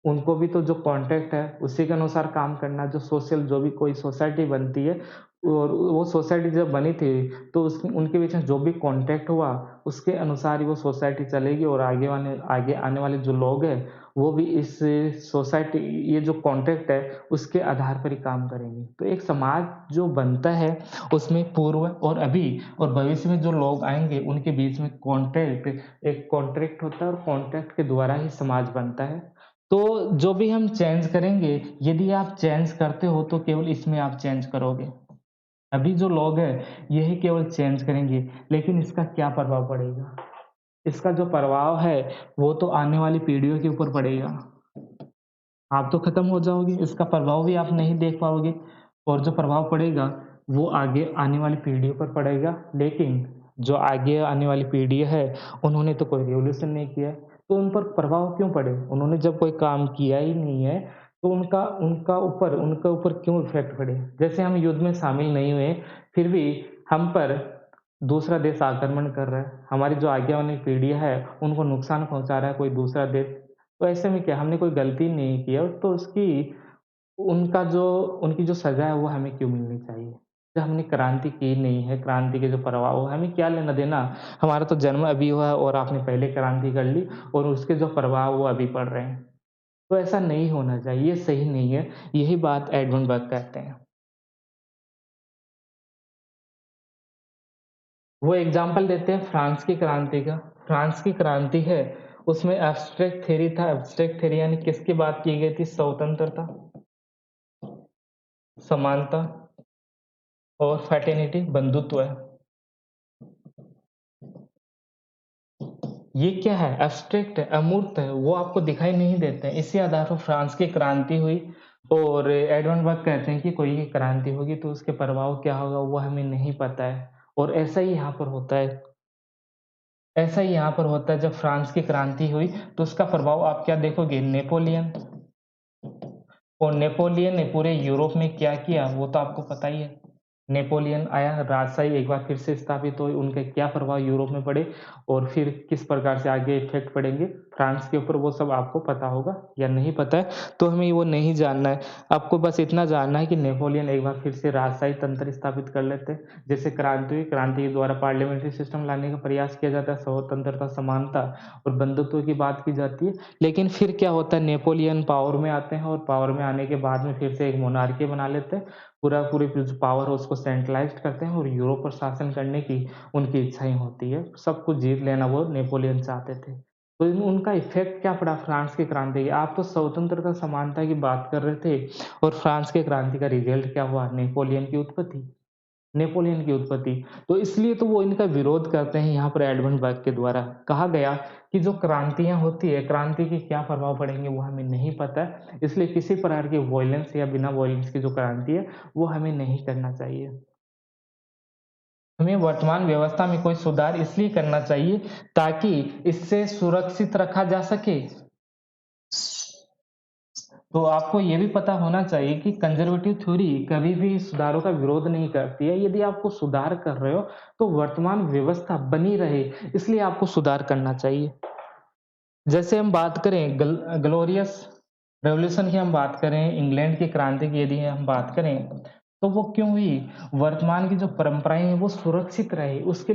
उनको भी तो जो कॉन्ट्रैक्ट है, उसी के अनुसार काम करना है। जो सोशल जो भी कोई सोसाइटी बनती है और वो सोसाइटी जब बनी थी, तो उस उनके बीच में जो भी कॉन्टैक्ट हुआ, उसके अनुसार ही वो सोसाइटी चलेगी और आगे आने वाले जो लोग हैं, वो भी इस सोसाइटी ये जो कॉन्ट्रैक्ट है, उसके आधार पर ही काम करेंगे। तो एक समाज जो बनता है, उसमें पूर्व और अभी और भविष्य में जो लोग आएँगे, उनके बीच में एक कॉन्ट्रैक्ट होता है और कॉन्ट्रैक्ट के द्वारा ही समाज बनता है। तो जो भी हम चेंज करेंगे, यदि आप चेंज करते हो, तो केवल इसमें आप चेंज करोगे। अभी जो लोग हैं, यही केवल चेंज करेंगे, लेकिन इसका क्या प्रभाव पड़ेगा? इसका जो प्रभाव है, वो तो आने वाली पीढ़ियों के ऊपर पड़ेगा। आप तो खत्म हो जाओगे, इसका प्रभाव भी आप नहीं देख पाओगे और जो प्रभाव पड़ेगा, वो आगे आने वाली पीढ़ियों पर पड़ेगा। लेकिन जो आगे आने वाली पीढ़ी है, उन्होंने तो कोई रिवॉल्यूशन नहीं किया है, तो उन पर प्रभाव क्यों पड़े? उन्होंने जब कोई काम किया ही नहीं है, तो उनका ऊपर क्यों इफ़ेक्ट पड़े? जैसे हम युद्ध में शामिल नहीं हुए, फिर भी हम पर दूसरा देश आक्रमण कर रहा है, हमारी जो आगे वाली पीढ़ियाँ है, उनको नुकसान पहुँचा रहा है कोई दूसरा देश। तो ऐसे में क्या हमने कोई गलती नहीं की है, तो उनका जो उनकी जो सज़ा है वो हमें क्यों मिलनी चाहिए? जब हमने क्रांति की नहीं है, क्रांति के जो प्रभाव है, हमें क्या लेना-देना? हमारा तो जन्म अभी हुआ है और आपने पहले क्रांति कर ली और उसके जो प्रभाव वो अभी पड़ रहे हैं। तो ऐसा नहीं होना चाहिए, ये सही नहीं है, यही बात एडमंड बर्ग कहते हैं। वो एग्ज़ाम्पल देते हैं फ्रांस की क्रांति का। फ्रांस की क्रांति है, उसमें एब्स्ट्रैक्ट थ्योरी था, एब्स्ट्रैक्ट थ्योरी यानी किसकी बात की गई थी? स्वतंत्रता, समानता और फ्रैटर्निटी बंधुत्व है। ये क्या है? एब्स्ट्रैक्ट है, अमूर्त है, वो आपको दिखाई नहीं देते हैं। इसी आधार पर फ्रांस की क्रांति हुई और एडमंड बर्ग कहते हैं कि कोई की क्रांति होगी तो उसके प्रभाव क्या होगा वो हमें नहीं पता है और ऐसा ही यहाँ पर होता है। ऐसा ही यहाँ पर होता है जब फ्रांस की क्रांति हुई तो उसका प्रभाव आप क्या देखोगे? नेपोलियन और नेपोलियन ने पूरे यूरोप में क्या किया वो तो आपको पता ही है। नेपोलियन आया, राजशाही एक बार फिर से स्थापित हुई, उनके क्या प्रभाव यूरोप में पड़े और फिर किस प्रकार से आगे इफ़ेक्ट पड़ेंगे फ्रांस के ऊपर वो सब आपको पता होगा या नहीं पता है, तो हमें वो नहीं जानना है। आपको बस इतना जानना है कि नेपोलियन एक बार फिर से राजशाही तंत्र स्थापित कर लेते हैं। जैसे क्रांति हुई, क्रांति के द्वारा पार्लियामेंट्री सिस्टम लाने का प्रयास किया जाता है, स्वतंत्रता, समानता और बंधुत्व की बात की जाती है। लेकिन फिर क्या होता है नेपोलियन पावर में आते हैं और पावर में आने के बाद में फिर से एक मोनार्की बना लेते हैं। पूरी जो पावर है उसको सेंट्रलाइज़्ड करते हैं और यूरोप पर शासन करने की उनकी इच्छाएँ होती है। सब कुछ जीत लेना वो नेपोलियन चाहते थे। तो इन उनका इफ़ेक्ट क्या पड़ा फ्रांस की क्रांति आप तो स्वतंत्रता समानता की बात कर रहे थे और फ्रांस की क्रांति का रिज़ल्ट क्या हुआ? नेपोलियन की उत्पत्ति। तो इसलिए तो वो इनका विरोध करते हैं यहाँ पर एडमंड बर्ग के द्वारा। कहा गया कि जो क्रांतियाँ होती है, क्रांति के क्या प्रभाव पड़ेंगे वो हमें नहीं पता है। इसलिए किसी प्रकार की वॉयलेंस या बिना वॉयलेंस की जो क्रांति है, वो हमें नहीं करना चाहिए। हमें वर्तमान व्यवस्था में कोई सुधार इसलिए करना चाहिए ताकि इससे सुरक्षित रखा जा सके। तो आपको ये भी पता होना चाहिए कि कंज़र्वेटिव थ्योरी कभी भी सुधारों का विरोध नहीं करती है। यदि आपको सुधार कर रहे हो, तो वर्तमान व्यवस्था बनी रहे, इसलिए आपको सुधार करना चाहिए। जैसे हम बात करें ग्लोरियस रिवॉल्यूशन की हम बात करें, इंग्लैंड की क्रांति की यदि हम बात करें, तो वो क्यों हुई? वर्तमान की जो परंपराएँ हैं, वो सुरक्षित रहे, उसके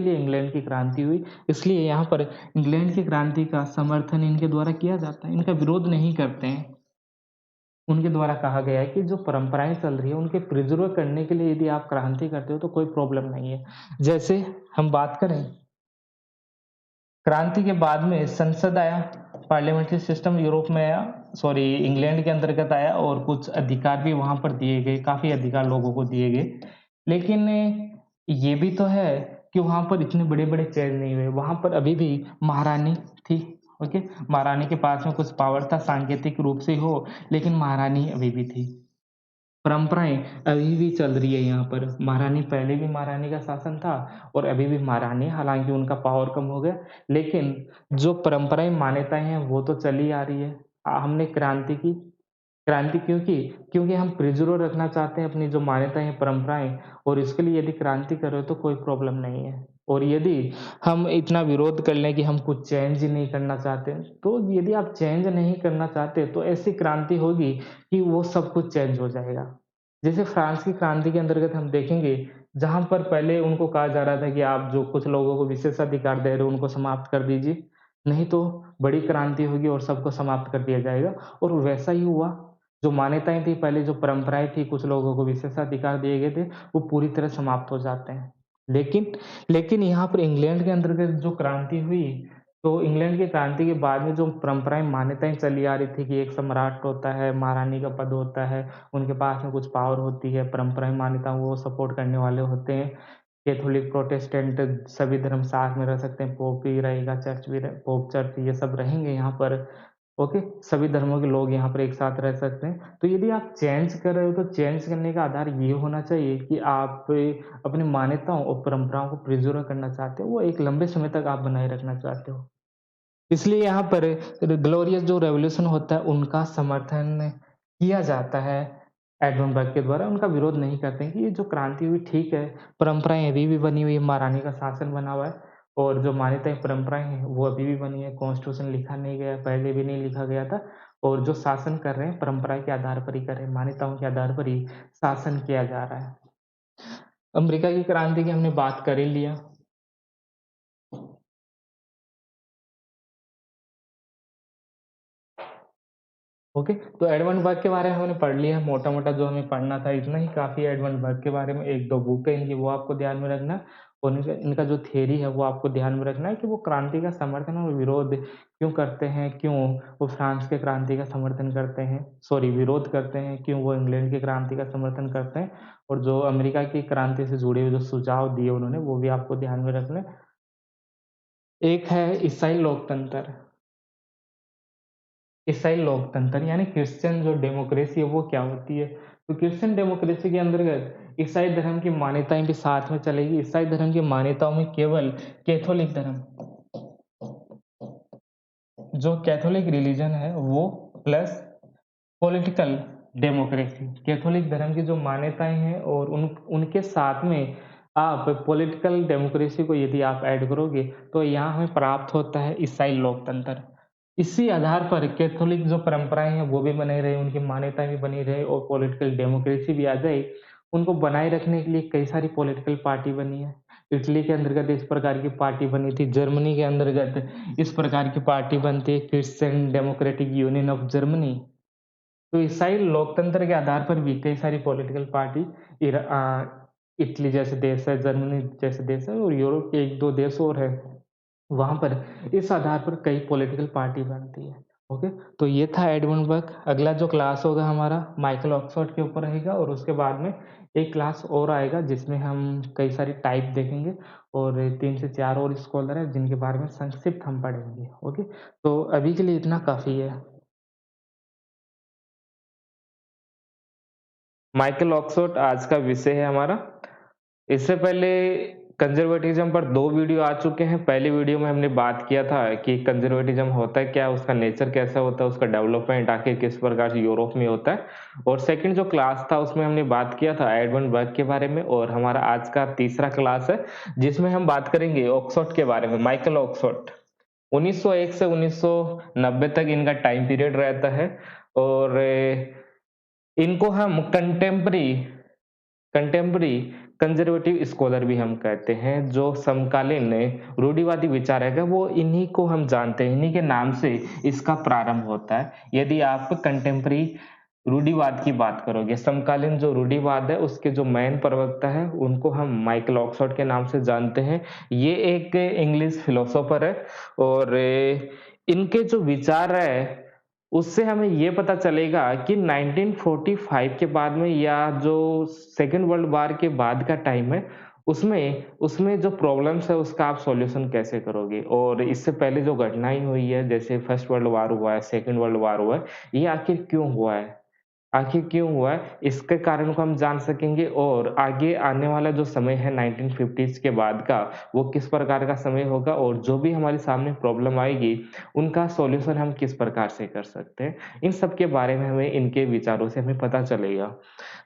लिए इंग्लैंड की क्रांति हुई। इसलिए यहाँ पर इंग्लैंड की क्रांति का समर्थन इनके द्वारा किया जाता है, इनका विरोध नहीं करते हैं। उनके द्वारा कहा गया है कि जो परंपराएँ चल रही है उनके प्रिज़र्व करने के लिए यदि आप क्रांति करते हो तो कोई प्रॉब्लम नहीं है। जैसे हम बात करें, क्रांति के बाद में संसद आया, पार्लियामेंट्री सिस्टम यूरोप में आया, सॉरी इंग्लैंड के अंतर्गत आया और कुछ अधिकार भी वहाँ पर दिए गए, काफ़ी अधिकार लोगों को दिए गए। लेकिन ये भी तो है कि वहाँ पर इतने बड़े-बड़े चेंज नहीं हुए, वहाँ पर अभी भी महारानी थी, ओके? महारानी के पास में कुछ पावर था, सांकेतिक रूप से हो, लेकिन महारानी अभी भी थी। परंपराएँ अभी भी चल रही है यहाँ पर। महारानी पहले भी महारानी का शासन था और अभी भी महारानी, हालाँकि उनका पावर कम हो गया, लेकिन जो परंपराएँ, मान्यताएँ हैं, वो तो चली आ रही है। हमने क्रांति की, क्रांति क्यों की? क्योंकि हम प्रिज़र्व रखना चाहते हैं अपनी जो मान्यताएँ हैं, परंपराएँ, और इसके लिए यदि क्रांति कर रहे हो तो कोई प्रॉब्लम नहीं है। और यदि हम इतना विरोध कर लें कि हम कुछ चेंज ही नहीं करना चाहते, तो यदि आप चेंज नहीं करना चाहते तो ऐसी क्रांति होगी कि वो सब कुछ चेंज हो जाएगा। जैसे फ्रांस की क्रांति के अंतर्गत हम देखेंगे, जहाँ पर पहले उनको कहा जा रहा था कि आप जो कुछ लोगों को विशेषाधिकार दे रहे हो उनको समाप्त कर दीजिए, नहीं तो बड़ी क्रांति होगी और सबको समाप्त कर दिया जाएगा, और वैसा ही हुआ। जो मान्यताएँ थी पहले, जो परंपराएँ थी, कुछ लोगों को विशेषाधिकार दिए गए थे, वो पूरी तरह समाप्त हो जाते हैं। लेकिन लेकिन यहाँ पर इंग्लैंड के अंतर्गत जो क्रांति हुई, तो इंग्लैंड की क्रांति के बाद में जो परंपराएँ, मान्यताएँ चली आ रही थी कि एक सम्राट होता है, महारानी का पद होता है, उनके पास में कुछ पावर होती है, परंपराएँ, मान्यताओं को सपोर्ट करने वाले होते हैं। कैथोलिक, प्रोटेस्टेंट सभी धर्म साथ में रह सकते हैं, पोप भी रहेगा, चर्च भी रहे, पोप चर्च ये सब रहेंगे यहाँ पर। ओके, सभी धर्मों के लोग यहाँ पर एक साथ रह सकते हैं। तो यदि आप चेंज कर रहे हो तो चेंज करने का आधार ये होना चाहिए कि आप अपनी मान्यताओं और परंपराओं को प्रिज़र्व करना चाहते हो, वो एक लंबे समय तक आप बनाए रखना चाहते हो। इसलिए यहाँ पर ग्लोरियस जो रेवोल्यूशन होता है उनका समर्थन किया जाता है एडमंड बर्ग के द्वारा, उनका विरोध नहीं करते हैं कि ये जो क्रांति हुई ठीक है, परंपराएँ अभी भी बनी हुई है, महारानी का शासन बना हुआ है, और जो मान्यताएँ, परंपराएँ हैं वो अभी भी बनी है, कॉन्स्टिट्यूशन लिखा नहीं गया, पहले भी नहीं लिखा गया था, और जो शासन कर रहे हैं परंपरा के आधार पर ही कर रहे हैं, मान्यताओं के आधार पर ही शासन किया जा रहा है। अमेरिका की क्रांति की हमने बात कर ही लिया। ओके, तो एडमंड बर्ग के बारे में हमने पढ़ लिया, मोटा-मोटा जो हमें पढ़ना था इतना ही काफ़ी है एडमंड बर्ग के बारे में। 1-2 बुक है इनकी, वो आपको ध्यान में रखना है, और इनका इनका जो थ्योरी है वो आपको ध्यान में रखना है कि वो क्रांति का समर्थन और विरोध क्यों करते हैं, क्यों वो फ्रांस के क्रांति का समर्थन करते हैं, सॉरी विरोध करते हैं, क्यों वो इंग्लैंड की क्रांति का समर्थन करते हैं, और जो अमेरिका की क्रांति से जुड़े हुए जो सुझाव दिए उन्होंने वो भी आपको ध्यान में रखने। एक है ईसाई लोकतंत्र। ईसाई लोकतंत्र यानी क्रिश्चियन जो डेमोक्रेसी है वो क्या होती है? तो क्रिश्चियन डेमोक्रेसी के अंतर्गत ईसाई धर्म की मान्यताएँ भी साथ में चलेगी। ईसाई धर्म की मान्यताओं में केवल कैथोलिक धर्म, जो कैथोलिक रिलीजन है वो, प्लस पॉलिटिकल डेमोक्रेसी, कैथोलिक धर्म की जो मान्यताएँ हैं और उनके साथ में आप पॉलिटिकल डेमोक्रेसी को यदि आप ऐड करोगे, तो यहाँ हमें प्राप्त होता है ईसाई लोकतंत्र। इसी आधार पर कैथोलिक जो परंपराएँ हैं वो भी बनी रहे, उनकी मान्यताएँ भी बनी रहे और पॉलिटिकल डेमोक्रेसी भी आ जाए। उनको बनाए रखने के लिए कई सारी पॉलिटिकल पार्टी बनी है। इटली के अंतर्गत इस प्रकार की पार्टी बनी थी, जर्मनी के अंतर्गत इस प्रकार की पार्टी बनती है, Christian democratic union of Germany. तो ईसाई लोकतंत्र के आधार पर भी कई सारी पॉलिटिकल पार्टी इटली जैसे देश है, जर्मनी जैसे देश है और यूरोप के 1-2 देश और हैं। वहाँ पर इस आधार पर कई पॉलिटिकल पार्टी बनती है। ओके, तो ये था एडमंड बर्ग। अगला जो क्लास होगा हमारा माइकल ऑक्सफोर्ड के ऊपर रहेगा, और उसके बाद में एक क्लास और आएगा जिसमें हम कई सारी टाइप देखेंगे और 3 से 4 और स्कॉलर हैं जिनके बारे में संक्षिप्त हम पढ़ेंगे। ओके, तो अभी के लिए इतना काफ़ी है। माइकल ऑक्सफोर्ड आज का विषय है हमारा। इससे पहले कंज़र्वेटिज़्म पर 2 वीडियो आ चुके हैं। पहली वीडियो में हमने बात किया था कि कंज़र्वेटिज़्म होता है क्या, उसका नेचर कैसा होता है, उसका डेवलपमेंट आखिर किस प्रकार से यूरोप में होता है। और सेकंड जो क्लास था उसमें हमने बात किया था एडमंड बर्ग के बारे में, और हमारा आज का तीसरा क्लास है जिसमें हम बात करेंगे ऑक्सफोर्ड के बारे में, माइकल ऑक्सफोर्ड। 1901 से 1990 तक इनका टाइम पीरियड रहता है, और इनको हम कंटेम्पररी कंजर्वेटिव स्कॉलर भी हम कहते हैं। जो समकालीन रूढ़िवादी विचारक है वो इन्हीं को हम जानते हैं, इन्हीं के नाम से इसका प्रारंभ होता है। यदि आप कंटेम्पररी रूढ़िवाद की बात करोगे। समकालीन जो रूढ़िवाद है उसके जो मेन प्रवक्ता है उनको हम माइकल ऑक्सफोर्ड के नाम से जानते हैं। ये एक इंग्लिश फिलोसोफर है और इनके जो विचार है उससे हमें ये पता चलेगा कि 1945 के बाद में या जो सेकंड वर्ल्ड वॉर के बाद का टाइम है उसमें उसमें जो प्रॉब्लम्स है उसका आप सॉल्यूशन कैसे करोगे और इससे पहले जो घटनाएँ हुई है जैसे फर्स्ट वर्ल्ड वॉर हुआ है, सेकंड वर्ल्ड वॉर हुआ है, ये आखिर क्यों हुआ है? आखिर क्यों हुआ है? इसके कारण को हम जान सकेंगे और आगे आने वाला जो समय है 1950s के बाद का, वो किस प्रकार का समय होगा और जो भी हमारे सामने प्रॉब्लम आएगी, उनका सॉल्यूशन हम किस प्रकार से कर सकते हैं। इन सब के बारे में हमें इनके विचारों से हमें पता चलेगा।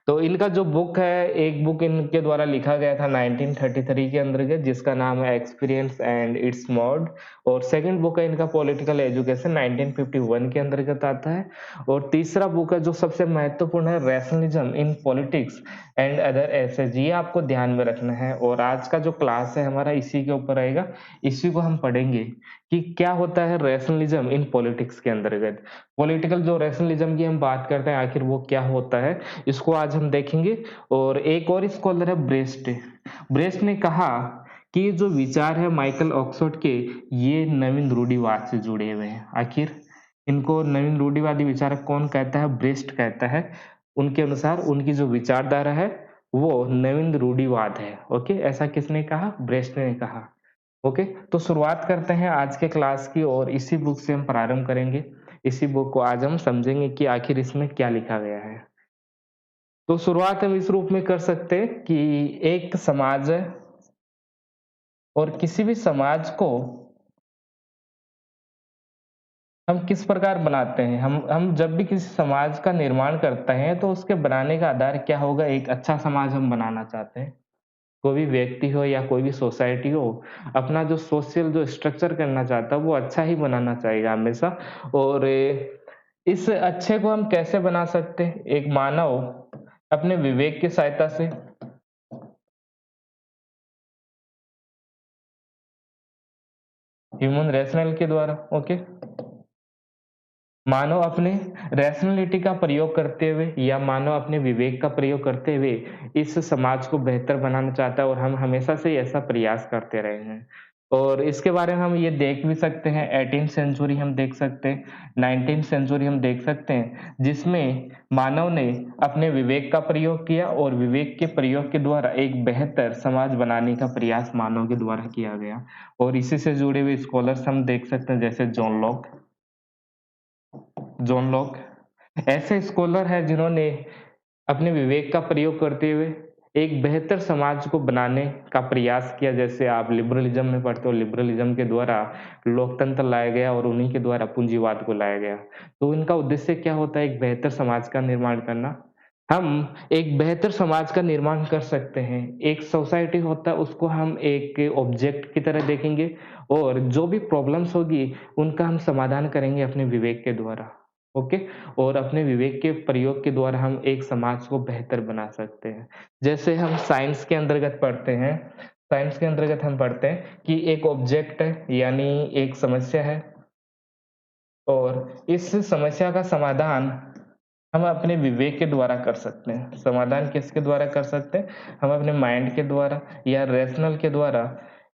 तो इनका जो बुक है, एक बुक इनके द्वारा लिखा गया था 1933 के अंतर्गत जिसका नाम है एक्सपीरियंस एंड इट्स मोड और सेकंड बुक है इनका पॉलिटिकल एजुकेशन 1951 के अंतर्गत आता है और तीसरा बुक है जो सबसे महत्वपूर्ण है rationalism in politics and other essays ये आपको ध्यान में रखना है और आज का जो क्लास है हमारा इसी के ऊपर रहेगा, इसी को हम पढ़ेंगे कि क्या होता है रैशनलिज्म इन पॉलिटिक्स के अंतर्गत। पॉलिटिकल जो रैशनलिज्म की हम बात करते हैं आखिर वो क्या होता है इसको आज हम देखेंगे और एक और स्कॉलर है ब्रेस्ट। ब्रेस्ट ने कहा कि ये जो विचार है माइकल ऑक्सफोर्ड के ये नवीन रूढ़िवाद से जुड़े हुए हैं। आखिर इनको नवीन रूढ़िवादी विचारक कौन कहता है? ब्रेस्ट कहता है। उनके अनुसार उनकी जो विचारधारा है वो नवीन रूढ़िवाद है। ओके, ऐसा किसने कहा? ब्रेस्ट ने कहा। ओके, तो शुरुआत करते हैं आज के क्लास की और इसी बुक से हम प्रारंभ करेंगे। इसी बुक को आज हम समझेंगे कि आखिर इसमें क्या लिखा गया है। तो शुरुआत हम इस रूप में कर सकते हैं कि एक समाज है और किसी भी समाज को हम किस प्रकार बनाते हैं? हम जब भी किसी समाज का निर्माण करते हैं तो उसके बनाने का आधार क्या होगा? एक अच्छा समाज हम बनाना चाहते हैं। कोई भी व्यक्ति हो या कोई भी सोसाइटी हो, अपना जो सोशल जो स्ट्रक्चर करना चाहता है वो अच्छा ही बनाना चाहेगा हमेशा और इस अच्छे को हम कैसे बना सकते हैं? एक मानव अपने विवेक की सहायता से ह्यूमन रैशनल के द्वारा ओके मानव अपने रैशनैलिटी का प्रयोग करते हुए या मानव अपने विवेक का प्रयोग करते हुए इस समाज को बेहतर बनाना चाहता है और हम हमेशा से ऐसा प्रयास करते रहे हैं। और इसके बारे में हम ये देख भी सकते हैं 18th सेंचुरी हम देख सकते हैं, 19th सेंचुरी हम देख सकते हैं, जिसमें मानव ने अपने विवेक का प्रयोग किया और विवेक के प्रयोग के द्वारा एक बेहतर समाज बनाने का प्रयास मानव के द्वारा किया गया। और इसी से जुड़े हुए स्कॉलर्स हम देख सकते हैं जैसे जॉन लॉक ऐसे स्कॉलर हैं जिन्होंने अपने विवेक का प्रयोग करते हुए एक बेहतर समाज को बनाने का प्रयास किया। जैसे आप लिबरलिज्म में पढ़ते हो, लिबरलिज्म के द्वारा लोकतंत्र लाया गया और उन्हीं के द्वारा पूंजीवाद को लाया गया। तो इनका उद्देश्य क्या होता है? एक बेहतर समाज का निर्माण करना। हम एक बेहतर समाज का निर्माण कर सकते हैं। एक सोसाइटी होता है उसको हम एक ऑब्जेक्ट की तरह देखेंगे और जो भी प्रॉब्लम्स होगी उनका हम समाधान करेंगे अपने विवेक के द्वारा। ओके, और अपने विवेक के प्रयोग के द्वारा हम एक समाज को बेहतर बना सकते हैं। जैसे हम साइंस के अंतर्गत पढ़ते हैं, साइंस के अंतर्गत हम पढ़ते हैं कि एक ऑब्जेक्ट है यानी एक समस्या है और इस समस्या का समाधान हम अपने विवेक के द्वारा कर सकते हैं। समाधान किसके द्वारा कर सकते हैं? हम अपने माइंड के द्वारा या रैशनल के द्वारा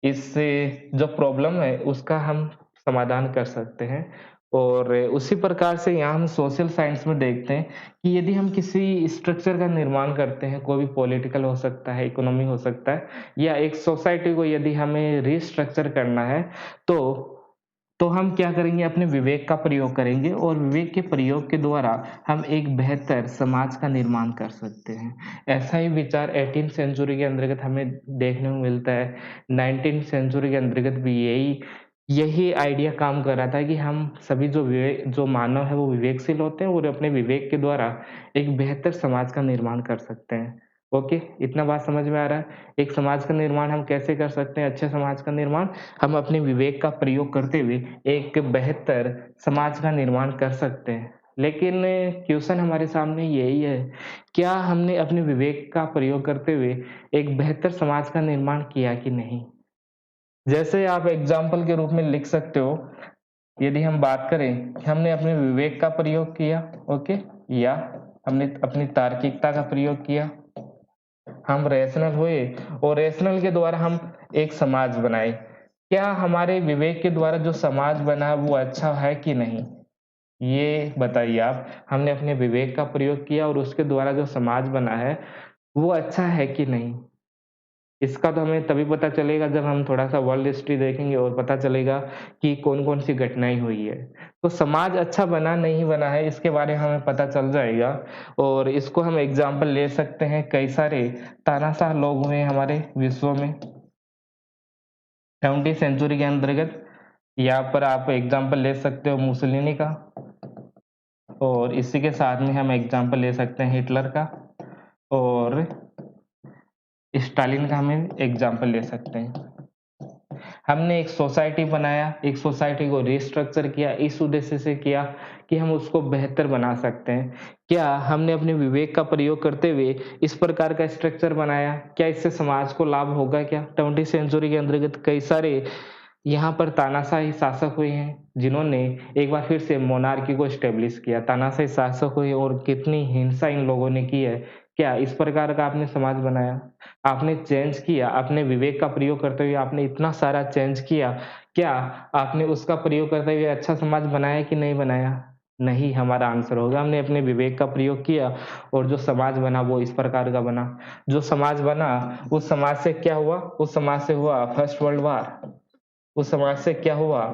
इससे जो प्रॉब्लम है उसका हम समाधान कर सकते हैं। और उसी प्रकार से यहाँ हम सोशल साइंस में देखते हैं कि यदि हम किसी स्ट्रक्चर का निर्माण करते हैं, कोई भी पॉलिटिकल हो सकता है, इकोनॉमी हो सकता है या एक सोसाइटी को यदि हमें रीस्ट्रक्चर करना है, तो तो हम क्या करेंगे? अपने विवेक का प्रयोग करेंगे और विवेक के प्रयोग के द्वारा हम एक बेहतर समाज का निर्माण कर सकते हैं। ऐसा ही विचार 18th सेंचुरी के अंतर्गत हमें देखने को मिलता है। 19th सेंचुरी के अंतर्गत भी यही यही आइडिया काम कर रहा था कि हम सभी जो मानव है वो विवेकशील होते हैं और अपने विवेक के द्वारा एक बेहतर समाज का निर्माण कर सकते हैं। ओके, इतना बात समझ में आ रहा है? एक समाज का निर्माण हम कैसे कर सकते हैं? अच्छे समाज का निर्माण हम अपने विवेक का प्रयोग करते हुए एक बेहतर समाज का निर्माण कर सकते हैं। लेकिन क्वेश्चन हमारे सामने यही है, क्या हमने अपने विवेक का प्रयोग करते हुए एक बेहतर समाज का निर्माण किया कि नहीं? जैसे आप एग्ज़ाम्पल के रूप में लिख सकते हो, यदि हम बात करें कि हमने अपने विवेक का प्रयोग किया, ओके, या हमने अपनी तार्किकता का प्रयोग किया, हम रैशनल हुए और रैशनल के द्वारा हम एक समाज बनाए। क्या हमारे विवेक के द्वारा जो समाज बना वो अच्छा है कि नहीं? ये बताइए आप। हमने अपने विवेक का प्रयोग किया और उसके द्वारा जो समाज बना है, वो अच्छा है कि नहीं? इसका तो हमें तभी पता चलेगा जब हम थोड़ा-सा वर्ल्ड हिस्ट्री देखेंगे और पता चलेगा कि कौन-कौन सी घटनाएँ हुई है। तो समाज अच्छा बना नहीं बना है इसके बारे में हमें पता चल जाएगा और इसको हम एग्ज़ाम्पल ले सकते हैं कई सारे तानाशाह लोग हुए हमारे विश्व में 20वीं सेंचुरी के अंतर्गत। यहाँ पर आप एग्ज़ाम्पल ले सकते हो मुसोलिनी का और इसी के साथ में हम एग्ज़ाम्पल ले सकते हैं हिटलर का और स्टालिन का हमें एग्ज़ाम्पल ले सकते हैं। हमने एक सोसाइटी बनाया, एक सोसाइटी को रिस्ट्रक्चर किया, इस उद्देश्य से किया कि हम उसको बेहतर बना सकते हैं। क्या हमने अपने विवेक का प्रयोग करते हुए इस प्रकार का स्ट्रक्चर बनाया? क्या इससे समाज को लाभ होगा क्या? 20वीं सेंचुरी के अंतर्गत कई सारे यहाँ पर तानाशाही शासक हुए हैं, जिन्होंने एक बार फिर से मोनार्की को एस्टेब्लिश किया। तानाशाही शासक हुए और कितनी हिंसा इन लोगों ने की है। क्या इस प्रकार का आपने समाज बनाया? आपने चेंज किया, अपने विवेक का प्रयोग करते हुए आपने इतना सारा चेंज किया। क्या आपने उसका प्रयोग करते हुए अच्छा समाज बनाया कि नहीं बनाया? नहीं, हमारा आंसर होगा हमने अपने विवेक का प्रयोग किया और जो समाज बना वो इस प्रकार का बना। जो समाज बना, उस समाज से क्या हुआ? उस समाज से हुआ फर्स्ट वर्ल्ड वॉर। उस समाज से क्या हुआ?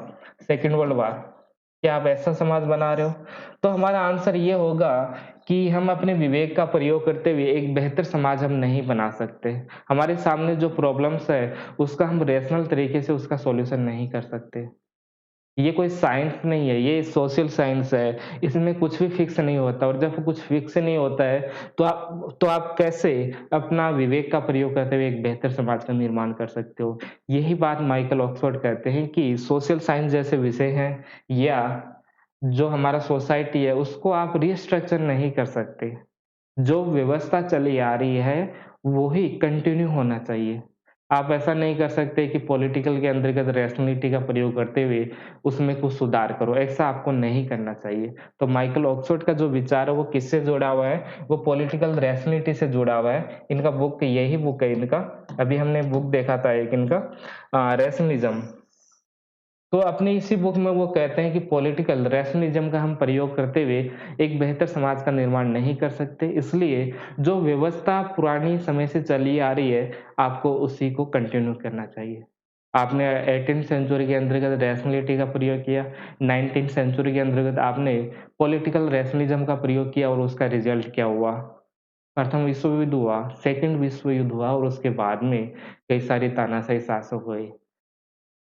Second world war. क्या आप ऐसा समाज बना रहे हो? तो हमारा आंसर ये होगा कि हम अपने विवेक का प्रयोग करते हुए एक बेहतर समाज हम नहीं बना सकते। हमारे सामने जो प्रॉब्लम्स है, उसका हम रैशनल तरीके से उसका सॉल्यूशन नहीं कर सकते। ये कोई साइंस नहीं है, ये सोशल साइंस है। इसमें कुछ भी फिक्स नहीं होता और जब कुछ फिक्स नहीं होता है, तो आप कैसे अपना विवेक का प्रयोग करते हुए एक बेहतर समाज का निर्माण कर सकते हो? यही बात माइकल ऑक्सफोर्ड कहते हैं कि सोशल साइंस जैसे विषय हैं या जो हमारा सोसाइटी है, उसको आप रिस्ट्रक्चर नहीं कर सकते। जो व्यवस्था चली आ रही है, वो ही कंटिन्यू होना चाहिए। आप ऐसा नहीं कर सकते कि पॉलिटिकल के अंतर्गत रैशनैलिटी का प्रयोग करते हुए उसमें कुछ सुधार करो, ऐसा आपको नहीं करना चाहिए। तो माइकल ऑक्सफोर्ड का जो विचार है वो किससे जुड़ा हुआ है? वो पॉलिटिकल रैशनैलिटी से जुड़ा हुआ है। इनका बुक यही बुक है इनका, अभी हमने बुक देखा था एक इनका रैशनलिज़्म। तो अपनी इसी बुक में वो कहते हैं कि पॉलिटिकल रैशनलिज़्म का हम प्रयोग करते हुए एक बेहतर समाज का निर्माण नहीं कर सकते। इसलिए जो व्यवस्था पुरानी समय से चली आ रही है, आपको उसी को कंटिन्यू करना चाहिए। आपने 18th सेंचुरी के अंतर्गत रैशनैलिटी का प्रयोग किया, 19th सेंचुरी के अंतर्गत आपने पॉलिटिकल रैशनलिज़्म का प्रयोग किया और उसका रिज़ल्ट क्या हुआ? प्रथम विश्व युद्ध हुआ, सेकंड विश्व युद्ध हुआ और उसके बाद में कई सारे तानाशाही शासक हुए।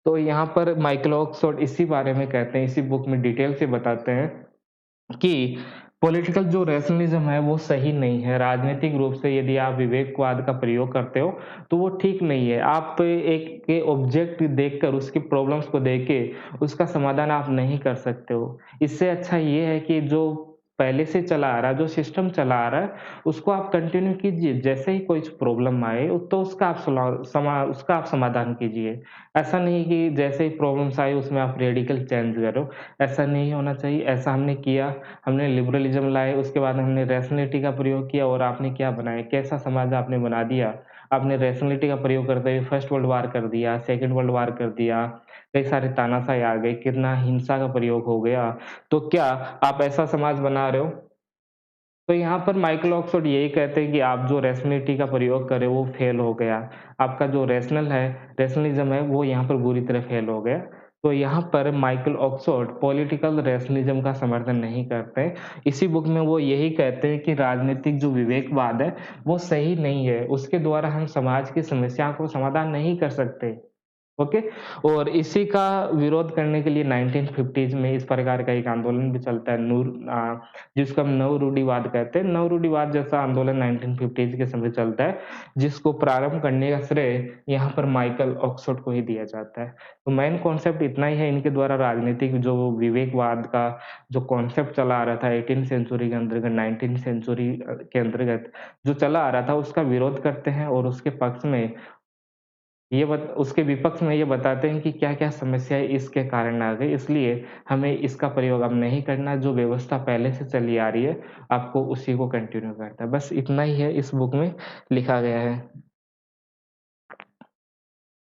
तो यहाँ पर माइकल ऑक्सफोर्ड इसी बारे में कहते हैं, इसी बुक में डिटेल से बताते हैं कि पॉलिटिकल जो रैशनलिज़्म है वो सही नहीं है। राजनीतिक रूप से यदि आप विवेकवाद का प्रयोग करते हो, तो वो ठीक नहीं है। आप एक के ऑब्जेक्ट देखकर उसकी प्रॉब्लम्स को देख के उसका समाधान आप नहीं कर सकते हो। इससे अच्छा ये है कि जो पहले से चला आ रहा है, जो सिस्टम चला आ रहा है, उसको आप कंटिन्यू कीजिए। जैसे ही कोई प्रॉब्लम आए, तो उसका आप समाधान कीजिए। ऐसा नहीं कि जैसे ही प्रॉब्लम्स आई उसमें आप रेडिकल चेंज करो, ऐसा नहीं होना चाहिए। ऐसा हमने किया, हमने लिबरलिज़्म लाए, उसके बाद हमने रैशनैलिटी का प्रयोग किया और आपने क्या बनाया? कैसा समाज आपने बना दिया? आपने रैशनैलिटी का प्रयोग करते हुए फर्स्ट वर्ल्ड वॉर कर दिया, सेकंड वर्ल्ड वॉर कर दिया, कई सारे तानाशाही आ गए, कितना हिंसा का प्रयोग हो गया। तो क्या आप ऐसा समाज बना रहे हो? तो यहाँ पर माइकल ऑक्सफोर्ड यही कहते हैं कि आप जो रैशनैलिटी का प्रयोग कर रहे हो वो फेल हो गया। आपका जो रैशनलिज़्म है वो यहाँ पर बुरी तरह फेल हो गया। तो यहाँ पर माइकल ऑक्सफोर्ड पॉलिटिकल रैशनलिज़्म का समर्थन नहीं करते हैं। इसी बुक में वो यही कहते हैं कि राजनीतिक जो विवेकवाद है वो सही नहीं है। उसके द्वारा हम समाज की समस्या को समाधान नहीं कर सकते। ओके? और इसी का विरोध करने के लिए 1950s में इस प्रकार का एक आंदोलन भी चलता है जिसको हम नवरूढ़िवाद कहते हैं। नवरूढ़िवाद जैसा आंदोलन 1950s के समय चलता है, जिसको प्रारंभ करने का श्रेय यहाँ पर माइकल ऑक्सफोर्ड को ही दिया जाता है। तो मेन कॉन्सेप्ट इतना ही है इनके द्वारा राजनीतिक जो विवेकवाद का जो कॉन्सेप्ट चला आ रहा था 18th सेंचुरी के अंतर्गत 19th सेंचुरी के अंतर्गत जो चला आ रहा था उसका विरोध करते हैं और उसके पक्ष में उसके विपक्ष में ये बताते हैं कि क्या-क्या समस्याएँ इसके कारण आ गई, इसलिए हमें इसका प्रयोग अब नहीं करना, जो व्यवस्था पहले से चली आ रही है, आपको उसी को कंटिन्यू करना है। बस इतना ही है इस बुक में लिखा गया है।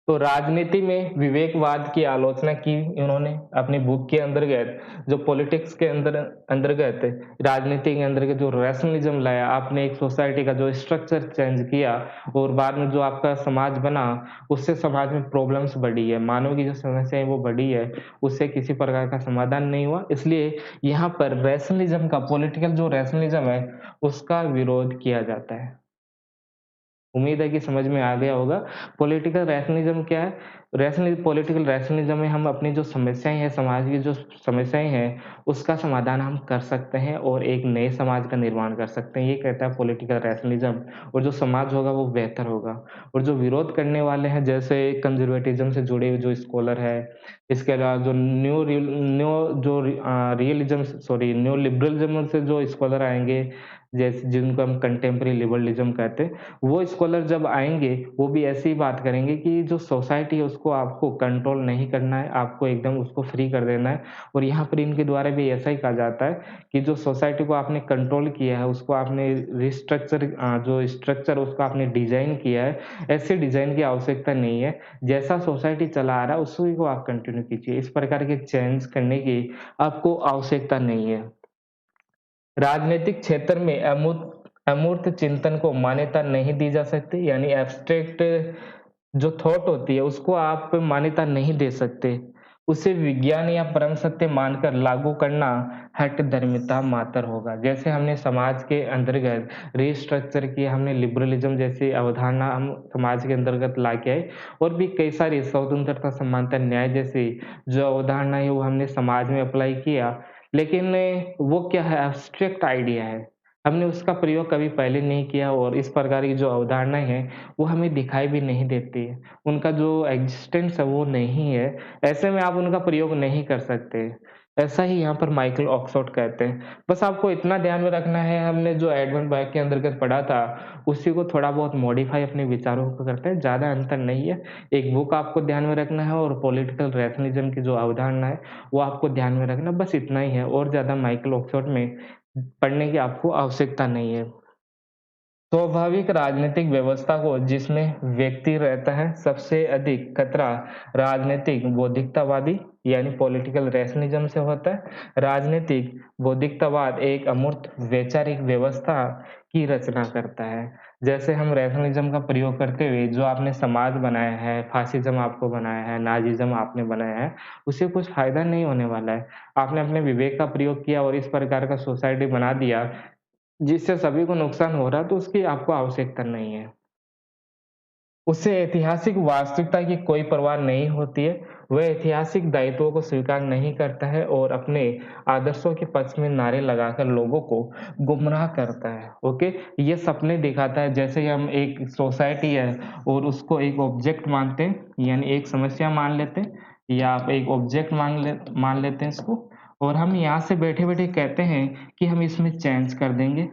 तो राजनीति में विवेकवाद की आलोचना की इन्होंने अपनी बुक के अंतर्गत, जो पॉलिटिक्स के अंतर्गत राजनीति के अंतर्गत जो रैशनलिज्म लाया, आपने एक सोसाइटी का जो स्ट्रक्चर चेंज किया और बाद में जो आपका समाज बना, उससे समाज में प्रॉब्लम्स बढ़ी है, मानव की जो समस्या है वो बढ़ी है, उससे किसी प्रकार का समाधान नहीं हुआ। इसलिए यहाँ पर रैशनलिज्म का पॉलिटिकल जो रैशनलिज्म है, उसका विरोध किया जाता है। उम्मीद है कि समझ में आ गया होगा। पॉलिटिकल रैशनलिज़्म क्या है? पॉलिटिकल रैशनलिज़्म में हम अपनी जो समस्याएँ हैं, समाज की जो समस्याएँ हैं, उसका समाधान हम कर सकते हैं और एक नए समाज का निर्माण कर सकते हैं। ये कहता है पॉलिटिकल रैशनलिज़्म, और जो समाज होगा वो बेहतर होगा। और जो विरोध करने वाले हैं, जैसे कंज़र्वेटिज़्म से जुड़े हुए जो स्कॉलर हैं, इसके अलावा जो न्यू लिबरलिज़्म से जो स्कॉलर आएँगे, जैसे जिनको हम कंटेम्परेरी लिबरलिज़्म कहते हैं, वो स्कॉलर जब आएँगे, वो भी ऐसी ही बात करेंगे कि जो सोसाइटी है उसको आपको कंट्रोल नहीं करना है, आपको एकदम उसको फ्री कर देना है। और यहाँ पर इनके द्वारा भी ऐसा ही कहा जाता है कि जो सोसाइटी को आपने कंट्रोल किया है, उसको आपने जो स्ट्रक्चर उसका आपने डिज़ाइन किया है, ऐसे डिज़ाइन की आवश्यकता नहीं है। जैसा सोसाइटी चला आ रहा है, उसी को आप कंटिन्यू कीजिए। इस प्रकार के चेंज करने की आपको आवश्यकता नहीं है। राजनीतिक क्षेत्र में अमूर्त चिंतन को मान्यता नहीं दी जा सकती, यानी एब्स्ट्रैक्ट जो थॉट होती है उसको आप मान्यता नहीं दे सकते। उसे विज्ञान या परम सत्य मानकर लागू करना हठधर्मिता मात्र होगा। जैसे हमने समाज के अंतर्गत रिस्ट्रक्चर किया, हमने लिबरलिज़्म जैसी अवधारणा हम समाज के अंतर्गत लाके आए, और भी कई सारी स्वतंत्रता, समानता, न्याय जैसी जो अवधारणा है वो हमने समाज में अप्लाई किया। लेकिन वो क्या है, एब्स्ट्रैक्ट आइडिया है। हमने उसका प्रयोग कभी पहले नहीं किया, और इस प्रकार की जो अवधारणाएँ हैं, वो हमें दिखाई भी नहीं देती है। उनका जो एक्जिस्टेंस है वो नहीं है, ऐसे में आप उनका प्रयोग नहीं कर सकते। ऐसा ही यहाँ पर माइकल ऑक्सफोर्ड कहते हैं। बस आपको इतना ध्यान में रखना है, हमने जो एडमंड बर्ग के अंतर्गत पढ़ा था, उसी को थोड़ा बहुत मॉडिफ़ाई अपने विचारों को करते हैं, ज़्यादा अंतर नहीं है। एक बुक आपको ध्यान में रखना है और पॉलिटिकल रैशनलिज़्म की जो अवधारणा है, वो आपको ध्यान में रखना है, बस इतना ही है, और ज़्यादा माइकल ऑक्सफोर्ड में पढ़ने की आपको आवश्यकता नहीं है। स्वाभाविक राजनीतिक व्यवस्था को जिसमें व्यक्ति रहता है, सबसे अधिक खतरा राजनीतिक बौद्धिकतावादी यानी पॉलिटिकल रैशनलिज्म से होता है। राजनीतिक बौद्धिकतावाद एक अमूर्त वैचारिक व्यवस्था की रचना करता है। जैसे हम रैशनलिज्म का प्रयोग करते हुए जो आपने समाज बनाया है, फासिज़्म आपको बनाया है, नाज़िज़्म आपने बनाया है, उससे कुछ फ़ायदा नहीं होने वाला है। आपने अपने विवेक का प्रयोग किया और इस प्रकार का सोसाइटी बना दिया, जिससे सभी को नुकसान हो रहा है, तो उसकी आपको आवश्यकता नहीं है। उससे ऐतिहासिक वास्तविकता की कोई परवाह नहीं होती है, वह ऐतिहासिक दायित्वों को स्वीकार नहीं करता है और अपने आदर्शों के पक्ष में नारे लगाकर लोगों को गुमराह करता है, ओके? ये सपने दिखाता है, जैसे हम एक सोसाइटी है और उसको एक ऑब्जेक्ट मानते हैं, यानी एक समस्या मान लेते हैं, या आप एक ऑब्जेक्ट मान लेते हैं इसको, और हम यहाँ से बैठे-बैठे कहते हैं कि हम इसमें चेंज कर देंगे।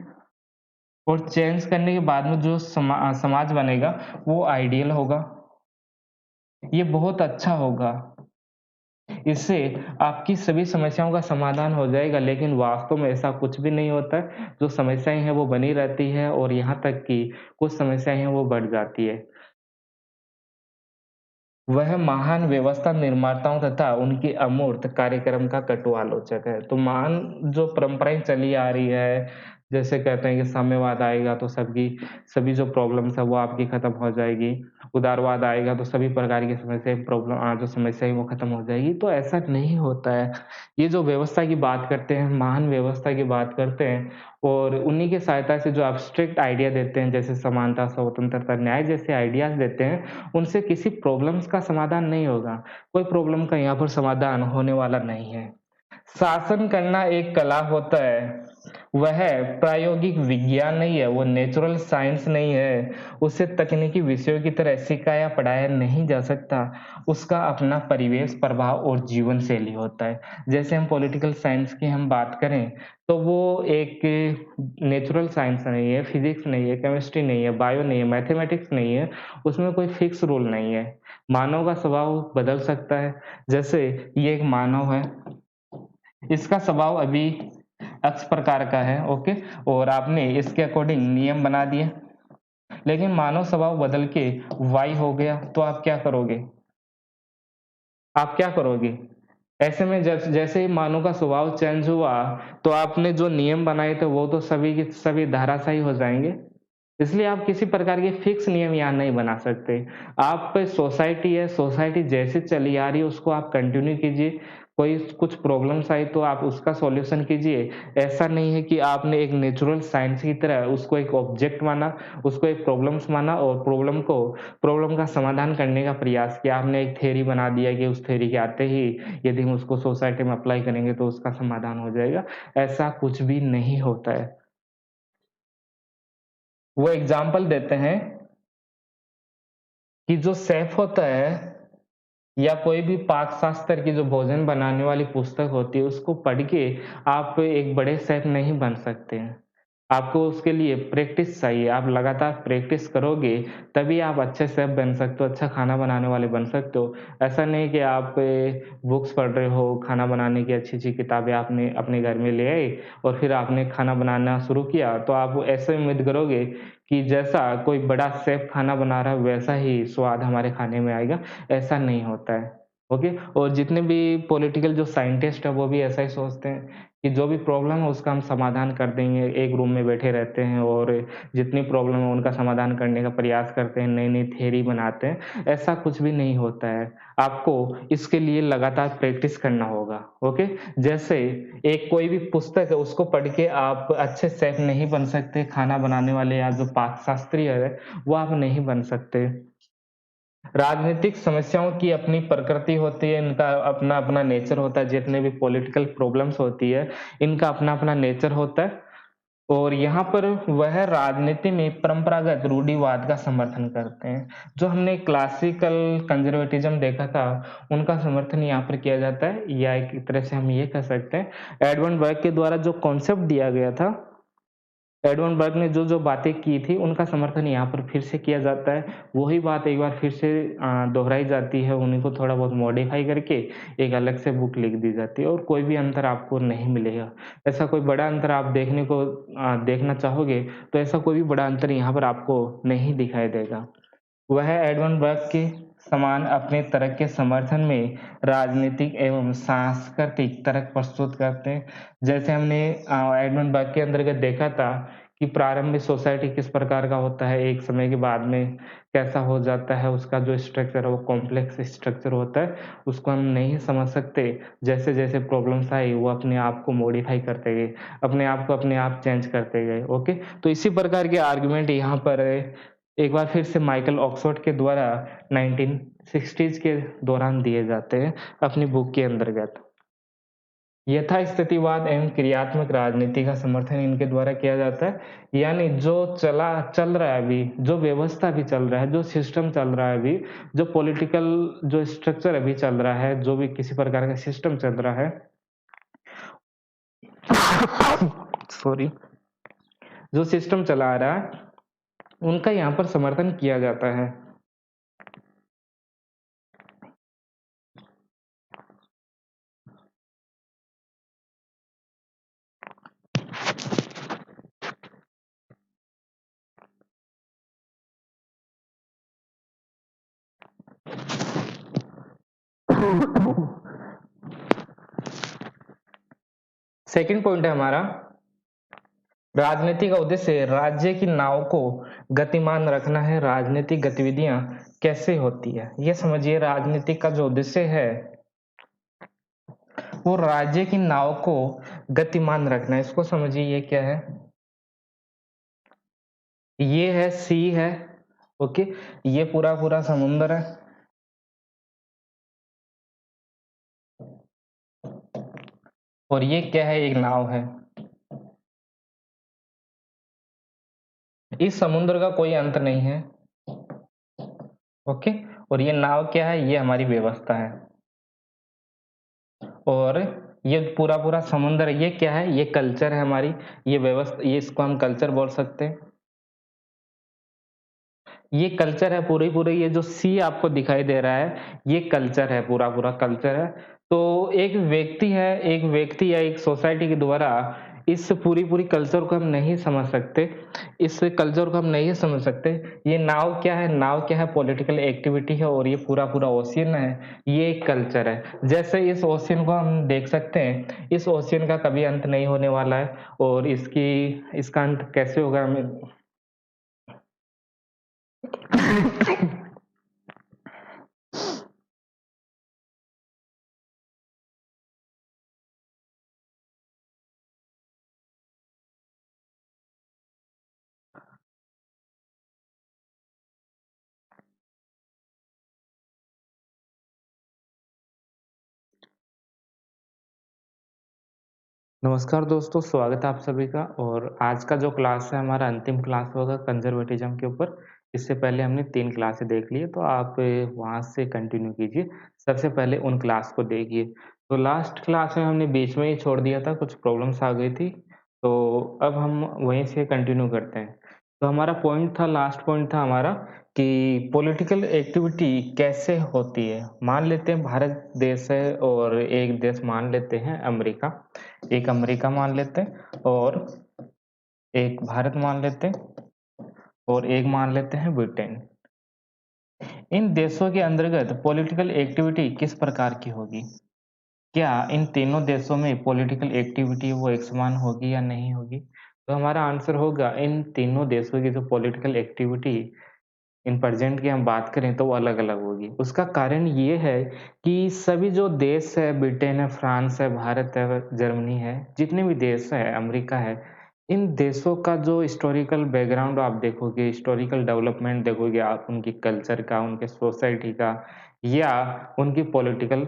और चेंज करने के बाद में जो समाज बनेगा, वो आइडियल होगा, ये बहुत अच्छा होगा। इससे आपकी सभी समस्याओं का समाधान हो जाएगा, लेकिन वास्तव में ऐसा कुछ भी नहीं होता है। जो समस्याएँ हैं वो बनी रहती है, और यहाँ तक कि कुछ समस्याएँ हैं वो बढ़ जाती है। वह महान व्यवस्था निर्माताओं तथा उनके अमूर्त कार्यक्रम का कटु आलोचक है। तो महान जो परंपराएँ चली आ रही है, जैसे कहते हैं कि साम्यवाद आएगा तो सभी जो प्रॉब्लम्स है वो आपकी खत्म हो जाएगी। उदारवाद आएगा तो सभी प्रकार की जो समस्या है वो खत्म हो जाएगी, तो ऐसा नहीं होता है। ये जो व्यवस्था की बात करते हैं, महान व्यवस्था की बात करते हैं, और उन्हीं की सहायता से जो एब्स्ट्रैक्ट आइडिया देते हैं, जैसे समानता, स्वतंत्रता, न्याय जैसे आइडियाज़ देते हैं, उनसे किसी प्रॉब्लम्स का समाधान नहीं होगा। कोई प्रॉब्लम का यहाँ पर समाधान होने वाला नहीं है। शासन करना एक कला होता है, वह प्रायोगिक विज्ञान नहीं है, वो नेचुरल साइंस नहीं है, उसे तकनीकी विषयों की तरह सिखाया पढ़ाया नहीं जा सकता। उसका अपना परिवेश, प्रभाव और जीवन शैली होता है। जैसे हम पॉलिटिकल साइंस की हम बात करें, तो वो एक नेचुरल साइंस नहीं है, फिज़िक्स नहीं है, केमिस्ट्री नहीं है, बायो नहीं है, मैथमेटिक्स नहीं है, उसमें कोई फिक्स रूल नहीं है। मानव का स्वभाव बदल सकता है, जैसे ये एक मानव है, इसका स्वभाव अभी एक्स प्रकार का है, ओके, और आपने इसके अकॉर्डिंग नियम बना दिए, लेकिन मानव स्वभाव बदल के वाई हो गया, तो आप क्या करोगे? आप क्या करोगे? ऐसे में जैसे ही मानव का स्वभाव चेंज हुआ, तो आपने जो नियम बनाए थे वो तो सभी के सभी धराशायी हो जाएँगे। इसलिए आप किसी प्रकार के फिक्स नियम यहाँ नहीं बना सकते। आप पे सोसाइटी है, सोसाइटी जैसे चली आ रही है उसको आप कंटिन्यू कीजिए। कोई कुछ प्रॉब्लम्स आई तो आप उसका सॉल्यूशन कीजिए। ऐसा नहीं है कि आपने एक नेचुरल साइंस की तरह उसको एक ऑब्जेक्ट माना, उसको एक प्रॉब्लम्स माना और प्रॉब्लम का समाधान करने का प्रयास किया। आपने एक थ्योरी बना दिया कि उस थ्योरी के आते ही यदि हम उसको सोसाइटी में अप्लाई करेंगे तो उसका समाधान हो जाएगा। ऐसा कुछ भी नहीं होता है। वो एग्ज़ाम्पल देते हैं कि जो शेफ़ होता है या कोई भी पाक शास्त्र की जो भोजन बनाने वाली पुस्तक होती है, उसको पढ़ के आप एक बड़े शेफ़ नहीं बन सकते हैं। आपको उसके लिए प्रैक्टिस चाहिए, आप लगातार प्रैक्टिस करोगे, तभी आप अच्छे शेफ़ बन सकते हो, अच्छा खाना बनाने वाले बन सकते हो। ऐसा नहीं कि आप बुक्स पढ़ रहे हो, खाना बनाने की अच्छी-अच्छी किताबें आपने अपने घर में ले आए और फिर आपने खाना बनाना शुरू किया, तो आप ऐसे उम्मीद करोगे कि जैसा कोई बड़ा शेफ़ खाना बना रहा है, वैसा ही स्वाद हमारे खाने में आएगा, ऐसा नहीं होता है। ओके? और जितने भी पॉलिटिकल जो साइंटिस्ट हैं, वो भी ऐसा ही सोचते हैं कि जो भी प्रॉब्लम है, उसका हम समाधान कर देंगे। एक रूम में बैठे रहते हैं और जितनी प्रॉब्लम है, उनका समाधान करने का प्रयास करते हैं, नई-नई थियरी बनाते हैं। ऐसा कुछ भी नहीं होता है। आपको इसके लिए लगातार प्रैक्टिस करना होगा, ओके? जैसे एक कोई भी पुस्तक है, उसको पढ़ के आप अच्छे शेफ़ नहीं बन सकते, खाना बनाने वाले या जो पाकशास्त्री है, वो आप नहीं बन सकते। राजनीतिक समस्याओं की अपनी प्रकृति होती है, इनका अपना-अपना नेचर होता है, जितने भी पॉलिटिकल प्रॉब्लम्स होती है, इनका अपना-अपना नेचर होता है और यहाँ पर वह राजनीति में परंपरागत रूढ़िवाद का समर्थन करते हैं। जो हमने क्लासिकल कंज़र्वेटिज़्म देखा था, उनका समर्थन यहाँ पर किया जाता है या एक तरह से हम ये कह सकते हैं, एडमंड बर्ग के द्वारा जो कॉन्सेप्ट दिया गया था, एडमंड बर्ग ने जो-जो बातें की थी, उनका समर्थन यहाँ पर फिर से किया जाता है। वही बात एक बार फिर से दोहराई जाती है, उन्हीं को थोड़ा बहुत मॉडिफ़ाई करके एक अलग से बुक लिख दी जाती है और कोई भी अंतर आपको नहीं मिलेगा। ऐसा कोई बड़ा अंतर आप देखना चाहोगे, तो ऐसा कोई भी बड़ा अंतर यहाँ पर आपको नहीं दिखाई देगा। वह एडमंड बर्ग के समान अपने तर्क के समर्थन में राजनीतिक एवं सांस्कृतिक तर्क प्रस्तुत करते हैं। जैसे हमने एडमंड बर्ग के अंतर्गत देखा था कि प्रारंभिक सोसाइटी किस प्रकार का होता है, एक समय के बाद में कैसा हो जाता है, उसका जो स्ट्रक्चर है वो कॉम्प्लेक्स स्ट्रक्चर होता है, उसको हम नहीं समझ सकते। जैसे-जैसे प्रॉब्लम्स आई वो अपने आप को मॉडिफ़ाई करते गए, अपने आप चेंज करते गए, ओके? तो इसी प्रकार के आर्गुमेंट यहाँ पर एक बार फिर से माइकल ऑक्सफोर्ड के द्वारा 1960s के दौरान दिए जाते हैं अपनी बुक के अंतर्गत। यथास्थितिवाद एवं क्रियात्मक राजनीति का समर्थन इनके द्वारा किया जाता है, यानी जो चल रहा है अभी, जो व्यवस्था अभी चल रहा है, जो सिस्टम चल रहा है अभी, जो पॉलिटिकल जो स्ट्रक्चर अभी चल रहा है, जो भी किसी प्रकार का सिस्टम चल रहा है सॉरी, जो सिस्टम चला आ रहा है, उनका यहाँ पर समर्थन किया जाता है। सेकंड पॉइंट है हमारा, राजनीति का उद्देश्य राज्य की नाव को गतिमान रखना है। राजनीतिक गतिविधियां कैसे होती है, ये समझिए। राजनीति का जो उद्देश्य है, वो राज्य की नाव को गतिमान रखना है। इसको समझिए, ये क्या है? ये है सी है, ओके, ये पूरा पूरा समुंदर है और ये क्या है? एक नाव है। इस समुद्र का कोई अंत नहीं है। ओके, और ये नाव क्या है, ये हमारी व्यवस्था है। और ये पूरा पूरा समुद्र ये क्या है, ये कल्चर है हमारी, ये व्यवस्था, ये इसको हम कल्चर बोल सकते हैं। ये कल्चर है पूरी पूरी, ये जो सी आपको दिखाई दे रहा है ये कल्चर है, पूरा पूरा कल्चर है। तो एक व्यक्ति या एक सोसाइटी के द्वारा इस पूरी पूरी कल्चर को हम नहीं समझ सकते, इस कल्चर को हम नहीं समझ सकते। ये नाव क्या है, नाव क्या है, पॉलिटिकल एक्टिविटी है, और ये पूरा पूरा ओशियन है, ये एक कल्चर है। जैसे इस ओशियन को हम देख सकते हैं, इस ओशियन का कभी अंत नहीं होने वाला है, और इसका अंत कैसे होगा हमें नमस्कार दोस्तों, स्वागत है आप सभी का। और आज का जो क्लास है हमारा अंतिम क्लास होगा कंजर्वेटिज्म के ऊपर। इससे पहले हमने 3 क्लासें देख ली है, तो आप वहाँ से कंटिन्यू कीजिए। सबसे पहले उन क्लास को देखिए। तो लास्ट क्लास में हमने बीच में ही छोड़ दिया था, कुछ प्रॉब्लम्स आ गई थी, तो अब हम वहीं से कंटिन्यू करते हैं। तो हमारा पॉइंट था, लास्ट पॉइंट था हमारा कि पॉलिटिकल एक्टिविटी कैसे होती है। मान लेते हैं भारत देश है, और एक देश मान लेते हैं अमेरिका। एक अमेरिका मान लेते हैं, और एक भारत मान लेते हैं, और एक मान लेते हैं ब्रिटेन। इन देशों के अंतर्गत पॉलिटिकल एक्टिविटी किस प्रकार की होगी? क्या इन तीनों देशों में पॉलिटिकल एक्टिविटी वो एक समान होगी या नहीं होगी? तो हमारा आंसर होगा इन तीनों देशों की जो पॉलिटिकल एक्टिविटी इन प्रेजेंट की हम बात करें तो वो अलग-अलग होगी। उसका कारण ये है कि सभी जो देश है, ब्रिटेन है, फ्रांस है, भारत है, जर्मनी है, जितने भी देश हैं, अमेरिका है, इन देशों का जो हिस्टोरिकल बैकग्राउंड आप देखोगे, हिस्टोरिकल डेवलपमेंट देखोगे आप, उनकी कल्चर का, उनके सोसाइटी का, या उनकी पॉलिटिकल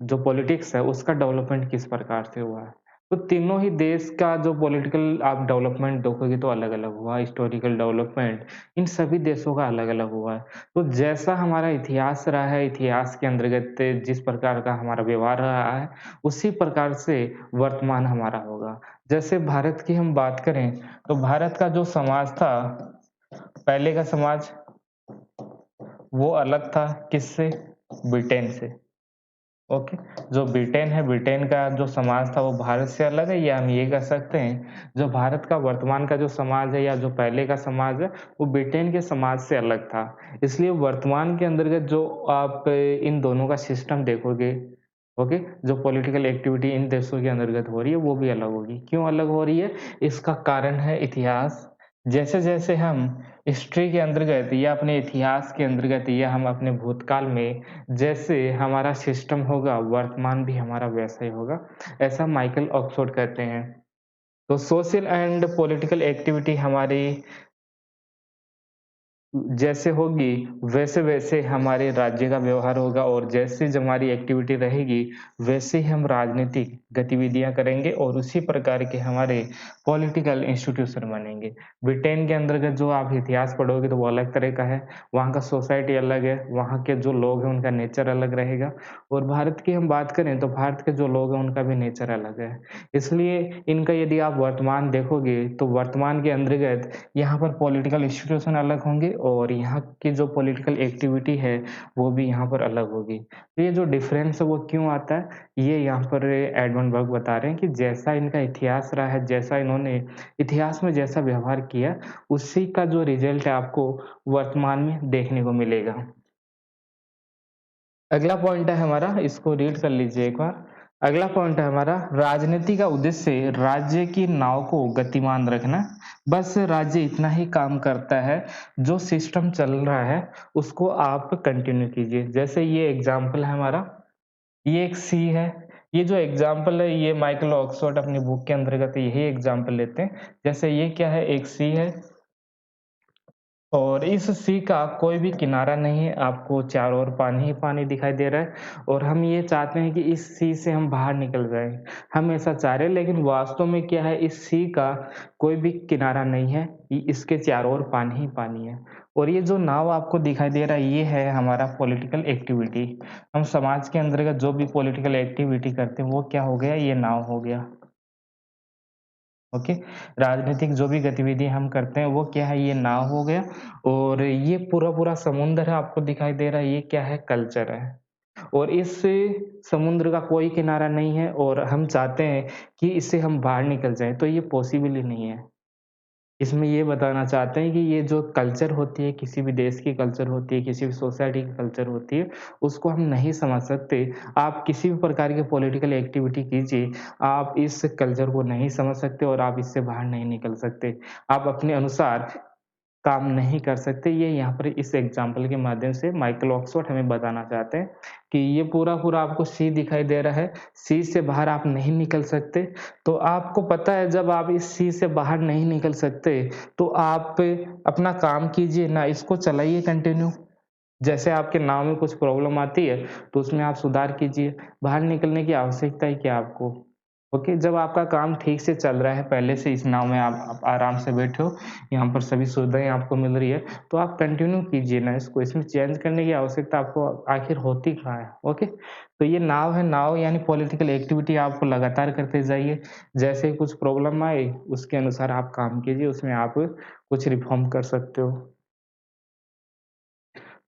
जो पॉलिटिक्स है उसका डेवलपमेंट किस प्रकार से हुआ है। तो तीनों ही देश का जो पॉलिटिकल आप डेवलपमेंट देखोगे तो अलग-अलग हुआ, हिस्टोरिकल डेवलपमेंट इन सभी देशों का अलग-अलग हुआ है। तो जैसा हमारा इतिहास रहा है, इतिहास के अंतर्गत जिस प्रकार का हमारा व्यवहार रहा है, उसी प्रकार से वर्तमान हमारा होगा। जैसे भारत की हम बात करें, तो भारत का जो समाज था, पहले का समाज वो अलग था किससे? ब्रिटेन से। ओके, जो ब्रिटेन है, ब्रिटेन का जो समाज था वो भारत से अलग है, या हम ये कह सकते हैं जो भारत का वर्तमान का जो समाज है या जो पहले का समाज है, वो ब्रिटेन के समाज से अलग था। इसलिए वर्तमान के अंतर्गत जो आप इन दोनों का सिस्टम देखोगे, ओके, जो पॉलिटिकल एक्टिविटी इन देशों के अंतर्गत हो रही है वो भी अलग होगी। क्यों अलग हो रही है? इसका कारण है इतिहास। जैसे-जैसे हम हिस्ट्री के अंतर्गत या अपने इतिहास के अंतर्गत या हम अपने भूतकाल में जैसे हमारा सिस्टम होगा, वर्तमान भी हमारा वैसा ही होगा, ऐसा माइकल ऑक्सफोर्ड कहते हैं। तो सोशल एंड पॉलिटिकल एक्टिविटी हमारी जैसे होगी, वैसे-वैसे हमारे राज्य का व्यवहार होगा, और जैसे जो हमारी एक्टिविटी रहेगी, वैसे ही हम राजनीतिक गतिविधियाँ करेंगे, और उसी प्रकार के हमारे पॉलिटिकल इंस्टीट्यूशन बनेंगे। ब्रिटेन के अंतर्गत जो आप इतिहास पढ़ोगे तो वो अलग तरह का है, वहाँ का सोसाइटी अलग है, वहाँ के जो लोग हैं उनका नेचर अलग रहेगा, और भारत की हम बात करें तो भारत के जो लोग हैं उनका भी नेचर अलग है। इसलिए इनका यदि आप वर्तमान देखोगे, तो वर्तमान के अंतर्गत यहाँ पर पॉलिटिकल इंस्टीट्यूशन अलग होंगे, और यहाँ की जो पॉलिटिकल एक्टिविटी है, वो भी यहाँ पर अलग होगी। तो ये जो डिफ़रेंस है वो क्यों आता है, ये यहाँ पर एडमंड बर्ग बता रहे हैं कि जैसा इनका इतिहास रहा है, जैसा इन्होंने इतिहास में जैसा व्यवहार किया, उसी का जो रिज़ल्ट है आपको वर्तमान में देखने को मिलेगा। अगला पॉइंट है हमारा, इसको रीड कर लीजिए एक बार। अगला पॉइंट है हमारा, राजनीति का उद्देश्य राज्य की नाव को गतिमान रखना। बस राज्य इतना ही काम करता है, जो सिस्टम चल रहा है उसको आप कंटिन्यू कीजिए। जैसे ये एग्जाम्पल है हमारा, ये एक सी है। ये जो एग्जाम्पल है ये माइकल ऑक्सफोर्ड अपनी बुक के अंतर्गत यही एग्जाम्पल लेते हैं। जैसे ये क्या है, एक सी है, और इस सी का कोई भी किनारा नहीं है, आपको चारों ओर पानी ही पानी दिखाई दे रहा है और हम ये चाहते हैं कि इस सी से हम बाहर निकल जाएँ। हम ऐसा चाह रहे हैं लेकिन वास्तव में क्या है, इस सी का कोई भी किनारा नहीं है, इसके चारों ओर पानी ही पानी है। और ये जो नाव आपको दिखाई दे रहा है, ये है हमारा पॉलिटिकल एक्टिविटी। हम समाज के अंतर्गत जो भी पॉलिटिकल एक्टिविटी करते हैं, वो क्या हो गया, ये नाव हो गया। ओके, राजनीतिक जो भी गतिविधि हम करते हैं वो क्या है, ये नाव हो गया। और ये पूरा-पूरा समुद्र है आपको दिखाई दे रहा है, ये क्या है, कल्चर है। और इस समुद्र का कोई किनारा नहीं है और हम चाहते हैं कि इससे हम बाहर निकल जाएँ, तो ये पॉसिबल ही नहीं है। इसमें ये बताना चाहते हैं कि ये जो कल्चर होती है, किसी भी देश की कल्चर होती है, किसी भी सोसाइटी की कल्चर होती है, उसको हम नहीं समझ सकते। आप किसी भी प्रकार की पॉलिटिकल एक्टिविटी कीजिए, आप इस कल्चर को नहीं समझ सकते और आप इससे बाहर नहीं निकल सकते। आप अपने अनुसार काम नहीं कर सकते। ये यहाँ पर इस एग्ज़ाम्पल के माध्यम से माइकल ऑक्सफोर्ड हमें बताना चाहते हैं कि ये पूरा-पूरा आपको सी दिखाई दे रहा है, सी से बाहर आप नहीं निकल सकते। तो आपको पता है जब आप इस सी से बाहर नहीं निकल सकते, तो आप अपना काम कीजिए ना, इसको चलाइए कंटिन्यू। जैसे आपके नाव में कुछ प्रॉब्लम आती है, तो उसमें आप सुधार कीजिए। बाहर निकलने की आवश्यकता ही क्या आपको? ओके, जब आपका काम ठीक से चल रहा है, पहले से इस नाव में आप आराम से बैठे हो, यहाँ पर सभी सुविधाएँ आपको मिल रही है, तो आप कंटिन्यू कीजिए ना इसको, इसमें चेंज करने की आवश्यकता आपको आखिर होती कहाँ है, ओके? तो ये नाव है, नाव यानी पॉलिटिकल एक्टिविटी आप लगातार करते जाइए, जैसे ही कुछ प्रॉब्लम आए, उसके अनुसार आप काम कीजिए, उसमें आप कुछ रिफ़ॉर्म कर सकते हो।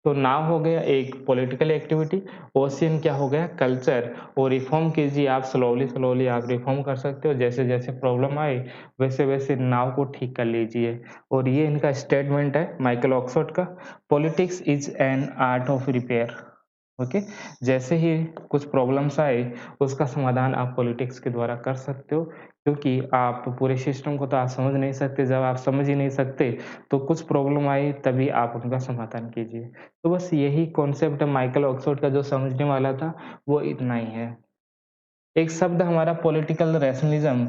तो नाव हो गया एक पॉलिटिकल एक्टिविटी, ओशियन क्या हो गया, कल्चर। और रिफ़ॉर्म कीजिए आप, स्लोली-स्लोली आप रिफ़ॉर्म कर सकते हो, जैसे-जैसे प्रॉब्लम आए, वैसे-वैसे नाव को ठीक कर लीजिए। और ये इनका स्टेटमेंट है माइकल ऑक्सफोर्ड का, politics is an art of repair. Okay, जैसे ही कुछ प्रॉब्लम्स आए, उसका समाधान आप पॉलिटिक्स के द्वारा कर सकते हो, क्योंकि आप पूरे सिस्टम को तो आप समझ नहीं सकते, जब आप समझ ही नहीं सकते, तो कुछ प्रॉब्लम आई तभी आप उनका समाधान कीजिए। तो बस यही कॉन्सेप्ट है माइकल ऑक्सफोर्ड का, जो समझने वाला था, वो इतना ही है। एक शब्द हमारा पॉलिटिकल रैशनलिज़्म,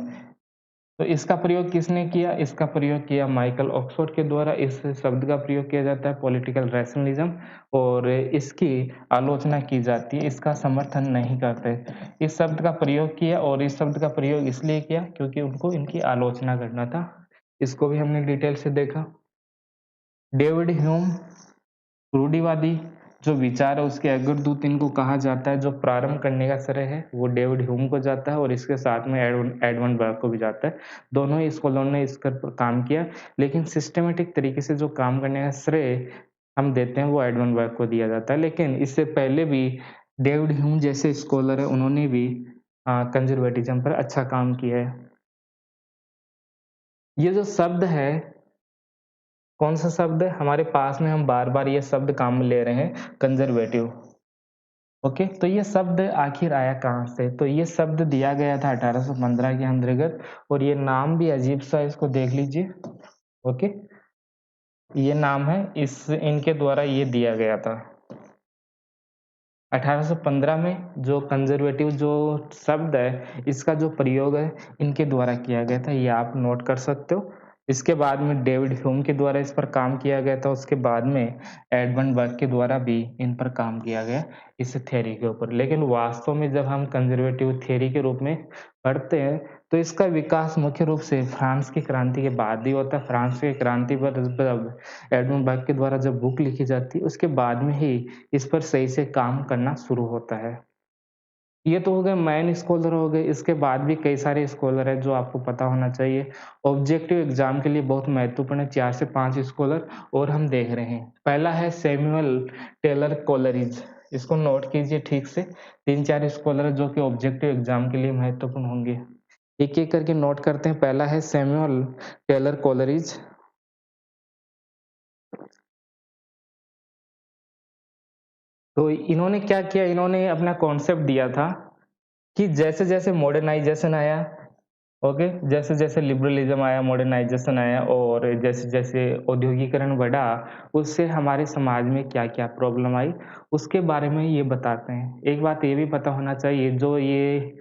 तो इसका प्रयोग किसने किया? इसका प्रयोग किया माइकल ऑक्सफोर्ड के द्वारा। इस शब्द का प्रयोग किया जाता है पॉलिटिकल रैशनलिज़्म और इसकी आलोचना की जाती है, इसका समर्थन नहीं करते। इस शब्द का प्रयोग किया और इस शब्द का प्रयोग इसलिए किया क्योंकि उनको इनकी आलोचना करना था। इसको भी हमने डिटेल से देखा। डेविड ह्यूम रूढ़िवादी जो विचार है उसके अग्रदूत इनको कहा जाता है, जो प्रारंभ करने का श्रेय है वो डेविड ह्यूम को जाता है और इसके साथ में एडमंड बर्ग को भी जाता है। दोनों ही स्कॉलर ने इस पर काम किया, लेकिन सिस्टमैटिक तरीके से जो काम करने का श्रेय हम देते हैं वो एडमंड बर्ग को दिया जाता है। लेकिन इससे पहले भी डेविड ह्यूम जैसे स्कॉलर है, उन्होंने भी कंज़र्वेटिज़्म पर अच्छा काम किया है। ये जो शब्द है, कौन-सा शब्द है? हमारे पास में हम बार-बार ये शब्द काम में ले रहे हैं, कंज़र्वेटिव। ओके, तो ये शब्द आखिर आया कहाँ से? तो ये शब्द दिया गया था 1815 के अंतर्गत और ये नाम भी अजीब-सा है, इसको देख लीजिए। ओके, ये नाम है, इस इनके द्वारा ये दिया गया था। 1815 में जो कंज़र्वेटिव जो शब्द है, इसका जो प्रयोग है, इनके द्वारा किया गया था, ये आप नोट कर सकते हो। इसके बाद में डेविड ह्यूम के द्वारा इस पर काम किया गया था, उसके बाद में एडमंड बर्ग के द्वारा भी इन पर काम किया गया, इस थ्योरी के ऊपर। लेकिन वास्तव में जब हम कंज़र्वेटिव थ्योरी के रूप में पढ़ते हैं, तो इसका विकास मुख्य रूप से फ्रांस की क्रांति के बाद ही होता है। फ्रांस की क्रांति पर जब एडमंड बर्ग के द्वारा जब बुक लिखी जाती है, उसके बाद में ही इस पर सही से काम करना शुरू होता है। ये तो हो गए मेन स्कॉलर हो गए, इसके बाद भी कई सारे स्कॉलर हैं जो आपको पता होना चाहिए। ऑब्जेक्टिव एग्ज़ाम के लिए बहुत महत्वपूर्ण है, 4 से 5 स्कॉलर और हम देख रहे हैं। पहला है सैमुअल टेलर कोलरिज, इसको नोट कीजिए ठीक से। 3-4 स्कॉलर हैं जो कि ऑब्जेक्टिव एग्ज़ाम के लिए महत्वपूर्ण होंगे। एक-एक करके नोट करते हैं। पहला है सैमुअल टेलर कोलरिज। तो इन्होंने क्या किया, इन्होंने अपना कॉन्सेप्ट दिया था कि जैसे-जैसे मॉडर्नाइज़ेशन आया, ओके, जैसे-जैसे लिबरलिज़्म आया, मॉडर्नाइज़ेशन आया और जैसे-जैसे औद्योगीकरण बढ़ा, उससे हमारे समाज में क्या-क्या प्रॉब्लम आई, उसके बारे में ये बताते हैं। एक बात ये भी पता होना चाहिए, जो ये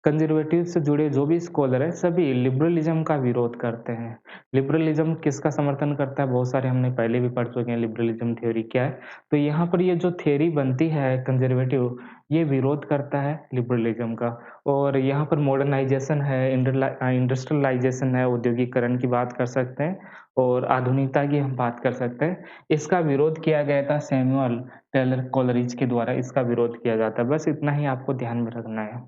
कंजर्वेटिव से जुड़े जो भी स्कॉलर हैं, सभी लिबरलिज़्म का विरोध करते हैं। लिबरलिज़्म किसका समर्थन करता है? बहुत सारे हमने पहले भी पढ़ चुके हैं लिबरलिज़्म थ्योरी क्या है। तो यहाँ पर ये जो थ्योरी बनती है कंजर्वेटिव, ये विरोध करता है लिबरलिज़्म का। और यहाँ पर मॉडर्नाइज़ेशन है, इंडस्ट्रियलाइज़ेशन है, औद्योगिकरण की बात कर सकते हैं और आधुनिकता की हम बात कर सकते हैं। इसका विरोध किया गया था सैमुअल टेलर कोलरिज के द्वारा इसका विरोध किया जाता है। बस इतना ही आपको ध्यान में रखना है।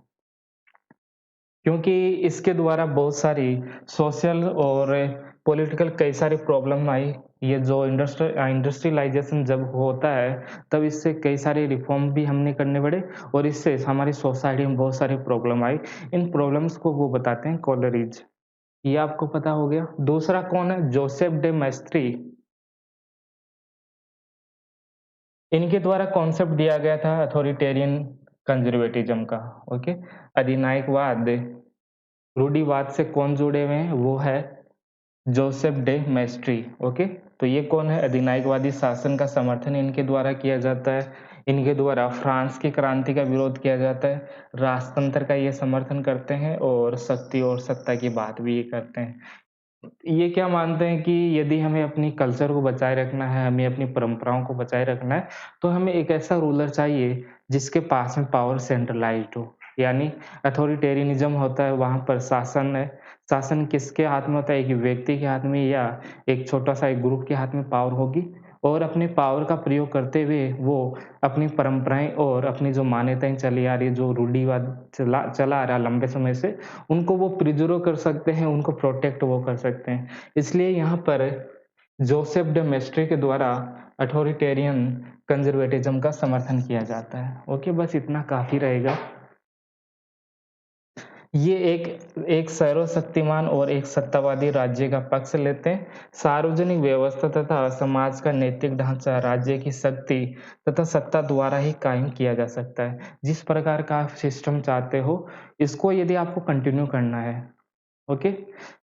क्योंकि इसके द्वारा बहुत सारी सोशल और पॉलिटिकल कई सारी प्रॉब्लम आई। ये जो इंडस्ट्रियलाइज़ेशन जब होता है, तब इससे कई सारे रिफ़ॉर्म भी हमने करने पड़े और इससे हमारी सोसाइटी में बहुत सारी प्रॉब्लम आई। इन प्रॉब्लम्स को वो बताते हैं कोलरिज। ये आपको पता हो गया। दूसरा कौन है? Joseph day Mestri. इनके द्वारा कॉन्सेप्ट दिया गया था अथॉरिटेरियन कंज़र्वेटिज़्म का, ओके? अधिनायकवाद, रूढ़िवाद से कौन जुड़े हुए हैं? वो है जोसेफ डे मेस्ट्री, ओके? तो ये कौन है? अधिनायकवादी शासन का समर्थन इनके द्वारा किया जाता है। इनके द्वारा फ्रांस की क्रांति का विरोध किया जाता है, राजतंत्र का ये समर्थन करते हैं और शक्ति और सत्ता की बात भी ये करते हैं। ये क्या मानते हैं कि यदि हमें अपनी कल्चर को बचाए रखना है, हमें अपनी परंपराओं को बचाए रखना है, तो हमें एक ऐसा रूलर चाहिए जिसके पास में पावर सेंट्रलाइज़्ड हो। यानी अथॉरिटेरियनिज़्म होता है, वहाँ पर शासन है। शासन किसके हाथ में होता है? एक व्यक्ति के हाथ में या एक छोटा-सा एक ग्रुप के हाथ में पावर होगी और अपने पावर का प्रयोग करते हुए वो अपनी परंपराएँ और अपनी जो मान्यताएँ चली आ रही है, जो रूढ़िवाद चला चला आ रहा है लंबे समय से, उनको वो प्रिज़र्व कर सकते हैं, उनको प्रोटेक्ट वो कर सकते हैं। इसलिए यहाँ पर जोसेफ डे मेस्ट्री के द्वारा अथॉरिटेरियन कंज़र्वेटिज़्म का समर्थन किया जाता है। ओके, बस इतना काफ़ी रहेगा। ये एक एक सर्वशक्तिमान और एक सत्तावादी राज्य का पक्ष लेते हैं। सार्वजनिक व्यवस्था तथा समाज का नैतिक ढाँचा राज्य की शक्ति तथा सत्ता द्वारा ही कायम किया जा सकता है। जिस प्रकार का आप सिस्टम चाहते हो, इसको यदि आपको कंटिन्यू करना है, ओके?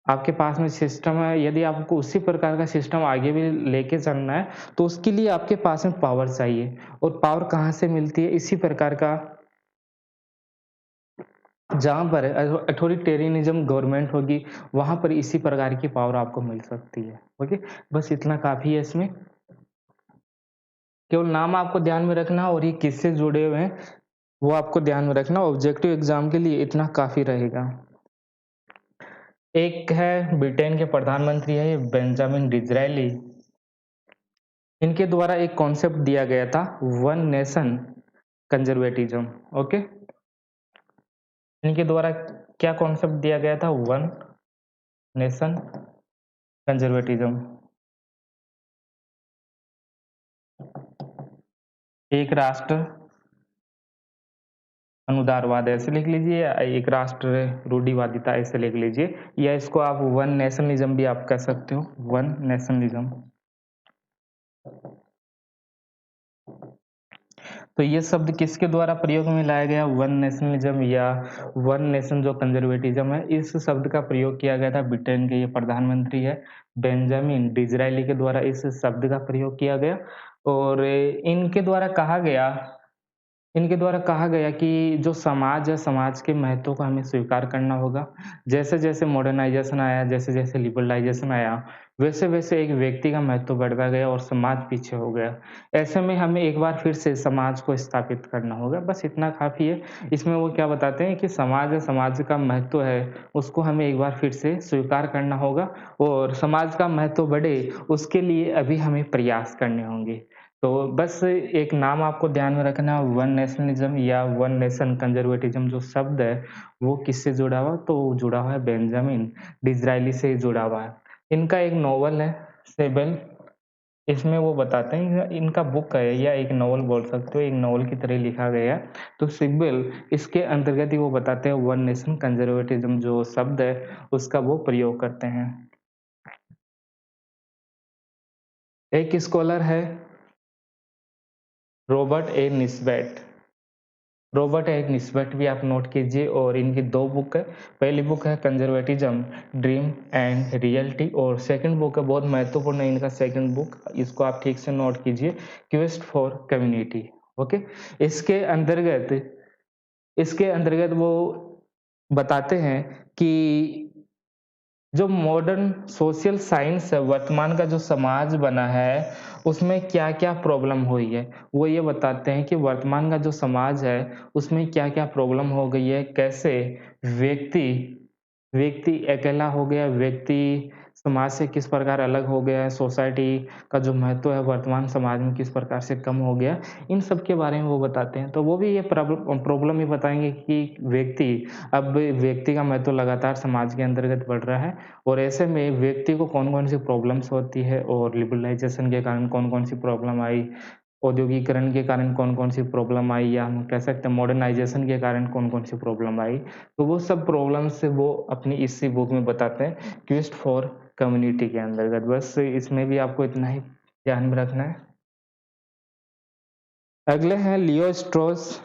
आपके पास में सिस्टम है, यदि आपको उसी प्रकार का सिस्टम आगे भी लेके चलना है, तो उसके लिए आपके पास में पावर चाहिए और पावर कहाँ से मिलती है? इसी प्रकार का जहाँ पर अथॉरिटेरियनिज़्म गवर्नमेंट होगी, वहाँ पर इसी प्रकार की पावर आपको मिल सकती है, ओके? बस इतना काफ़ी है इसमें। केवल नाम आपको ध्यान में रखना और ये किससे जुड़े हुए हैं, वो आपको ध्यान में रखना। ऑब्जेक्टिव एग्ज़ाम के लिए इतना काफ़ी रहेगा। एक है ब्रिटेन के प्रधानमंत्री है ये बेंजामिन डिज़रायली। इनके द्वारा एक कॉन्सेप्ट दिया गया था वन नेशन कंज़र्वेटिज़्म, ओके? इनके द्वारा क्या कॉन्सेप्ट दिया गया था? One nation conservatism. एक राष्ट्र अनुदारवाद ऐसे लिख लीजिए या एक राष्ट्र रूढ़िवादिता ऐसे लिख लीजिए या इसको आप वन नेशनलिज़्म भी आप कह सकते हो, वन नेशनलिज़्म। तो ये शब्द किसके द्वारा प्रयोग में लाया गया? वन नेशनलिज़्म या वन नेशन जो कंज़र्वेटिज़्म है, इस शब्द का प्रयोग किया गया था। ब्रिटेन के ये प्रधानमंत्री है, बेंजामिन डिज़रायली के द्वारा इस शब्द का प्रयोग किया गया और इनके द्वारा कहा गया कि जो समाज है, समाज के महत्व को हमें स्वीकार करना होगा। जैसे-जैसे मॉडर्नाइज़ेशन आया, जैसे-जैसे लिबरलाइज़ेशन आया, वैसे-वैसे एक व्यक्ति का महत्व बढ़ता गया और समाज पीछे हो गया। ऐसे में हमें एक बार फिर से समाज को स्थापित करना होगा, बस इतना काफ़ी है। इसमें वो क्या बताते हैं कि समाज है, समाज का महत्व है, उसको हमें एक बार फिर से स्वीकार करना होगा और समाज का महत्व बढ़े, उसके लिए अभी हमें प्रयास करने होंगे। तो बस एक नाम आपको ध्यान में रखना है वन नेशनलिज़्म या वन नेशन कंज़र्वेटिज़्म जो शब्द है, वो किससे जुड़ा हुआ है? तो जुड़ा हुआ है बेंजामिन डिज़रायली से जुड़ा हुआ है। इनका एक नॉवल है सेबेल, इसमें वो बताते हैं इनका बुक है या एक नॉवल बोल सकते हो, एक नॉवल की तरह लिखा गया है। तो सिबेल इसके अंतर्गत ही वो बताते हैं वन नेशन कंज़र्वेटिज़्म जो शब्द है, उसका वो प्रयोग करते हैं। एक स्कॉलर है रॉबर्ट ए निस्बेट। रॉबर्ट एक निस्बत भी आप नोट कीजिए और इनकी 2 बुक है। पहली बुक है कंज़र्वेटिज़्म, ड्रीम एंड रियलिटी और सेकंड बुक है बहुत महत्वपूर्ण है इनका सेकंड बुक, इसको आप ठीक से नोट कीजिए, क्वेस्ट फॉर कम्युनिटी, ओके? इसके अंतर्गत इसके अंतर्गत वो बताते हैं कि जो मॉडर्न सोशल साइंस है, वर्तमान का जो समाज बना है, उसमें क्या-क्या प्रॉब्लम हुई है। वो ये बताते हैं कि वर्तमान का जो समाज है, उसमें क्या-क्या प्रॉब्लम हो गई है, कैसे व्यक्ति व्यक्ति अकेला हो गया, व्यक्ति समाज से किस प्रकार अलग हो गया है, सोसाइटी का जो महत्व है वर्तमान समाज में किस प्रकार से कम हो गया, इन सब के बारे में वो बताते हैं। तो वो भी ये प्रॉब्लम ये बताएँगे कि व्यक्ति का महत्व लगातार समाज के अंतर्गत बढ़ रहा है और ऐसे में व्यक्ति को कौन-कौन सी प्रॉब्लम्स होती है और लिबरलाइज़ेशन के कारण कौन-कौन सी प्रॉब्लम आई, औद्योगीकरण के कारण कौन-कौन सी प्रॉब्लम आई या हम कह सकते हैं मॉडर्नाइज़ेशन के कारण कौन-कौन सी प्रॉब्लम आई। तो वो सब प्रॉब्लम्स वो अपनी इसी बुक में बताते हैं, क्वेस्ट फॉर कम्युनिटी के अंतर्गत। बस इसमें भी आपको इतना ही ध्यान में रखना है। अगले हैं लियो स्ट्रॉस,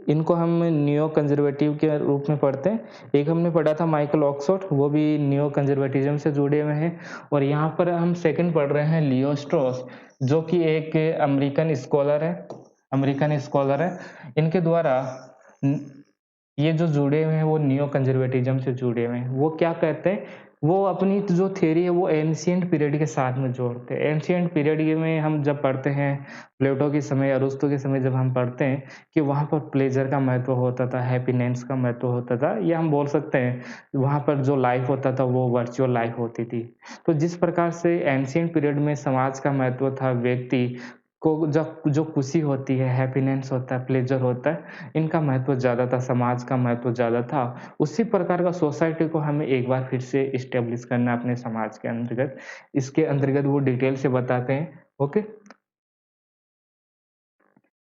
इनको हम नियो कंज़र्वेटिव के रूप में पढ़ते हैं। एक हमने पढ़ा था माइकल ऑक्सफोर्ड, वो भी नियो कंज़र्वेटिज़्म से जुड़े हुए हैं और यहाँ पर हम सेकंड पढ़ रहे हैं लियो स्ट्रॉस, जो कि एक अमेरिकन स्कॉलर है। इनके द्वारा न ये जो जुड़े हुए हैं वो नियो कंज़र्वेटिज़्म से जुड़े हुए हैं। वो क्या कहते हैं, वो अपनी जो थ्योरी है वो एंशिएंट पीरियड के साथ में जोड़ते हैं। एंशिएंट पीरियड ये में हम जब पढ़ते हैं प्लेटो के समय, अरस्तू के समय जब हम पढ़ते हैं कि वहाँ पर प्लेज़र का महत्व होता था, हैप्पीनेस का महत्व होता था, या हम बोल सकते हैं वहाँ पर जो लाइफ़ होता था वो वर्चुअल लाइफ़ होती थी। तो जिस प्रकार से एंशिएंट पीरियड में समाज का महत्व था, व्यक्ति को जब जो खुशी होती है, हैप्पीनेस होता है, प्लेज़र होता है, इनका महत्व ज़्यादा था, समाज का महत्व ज़्यादा था। उसी प्रकार का सोसाइटी को हमें एक बार फिर से इस्टैब्लिश करना है अपने समाज के अंतर्गत। इसके अंतर्गत वो डिटेल से बताते हैं, ओके?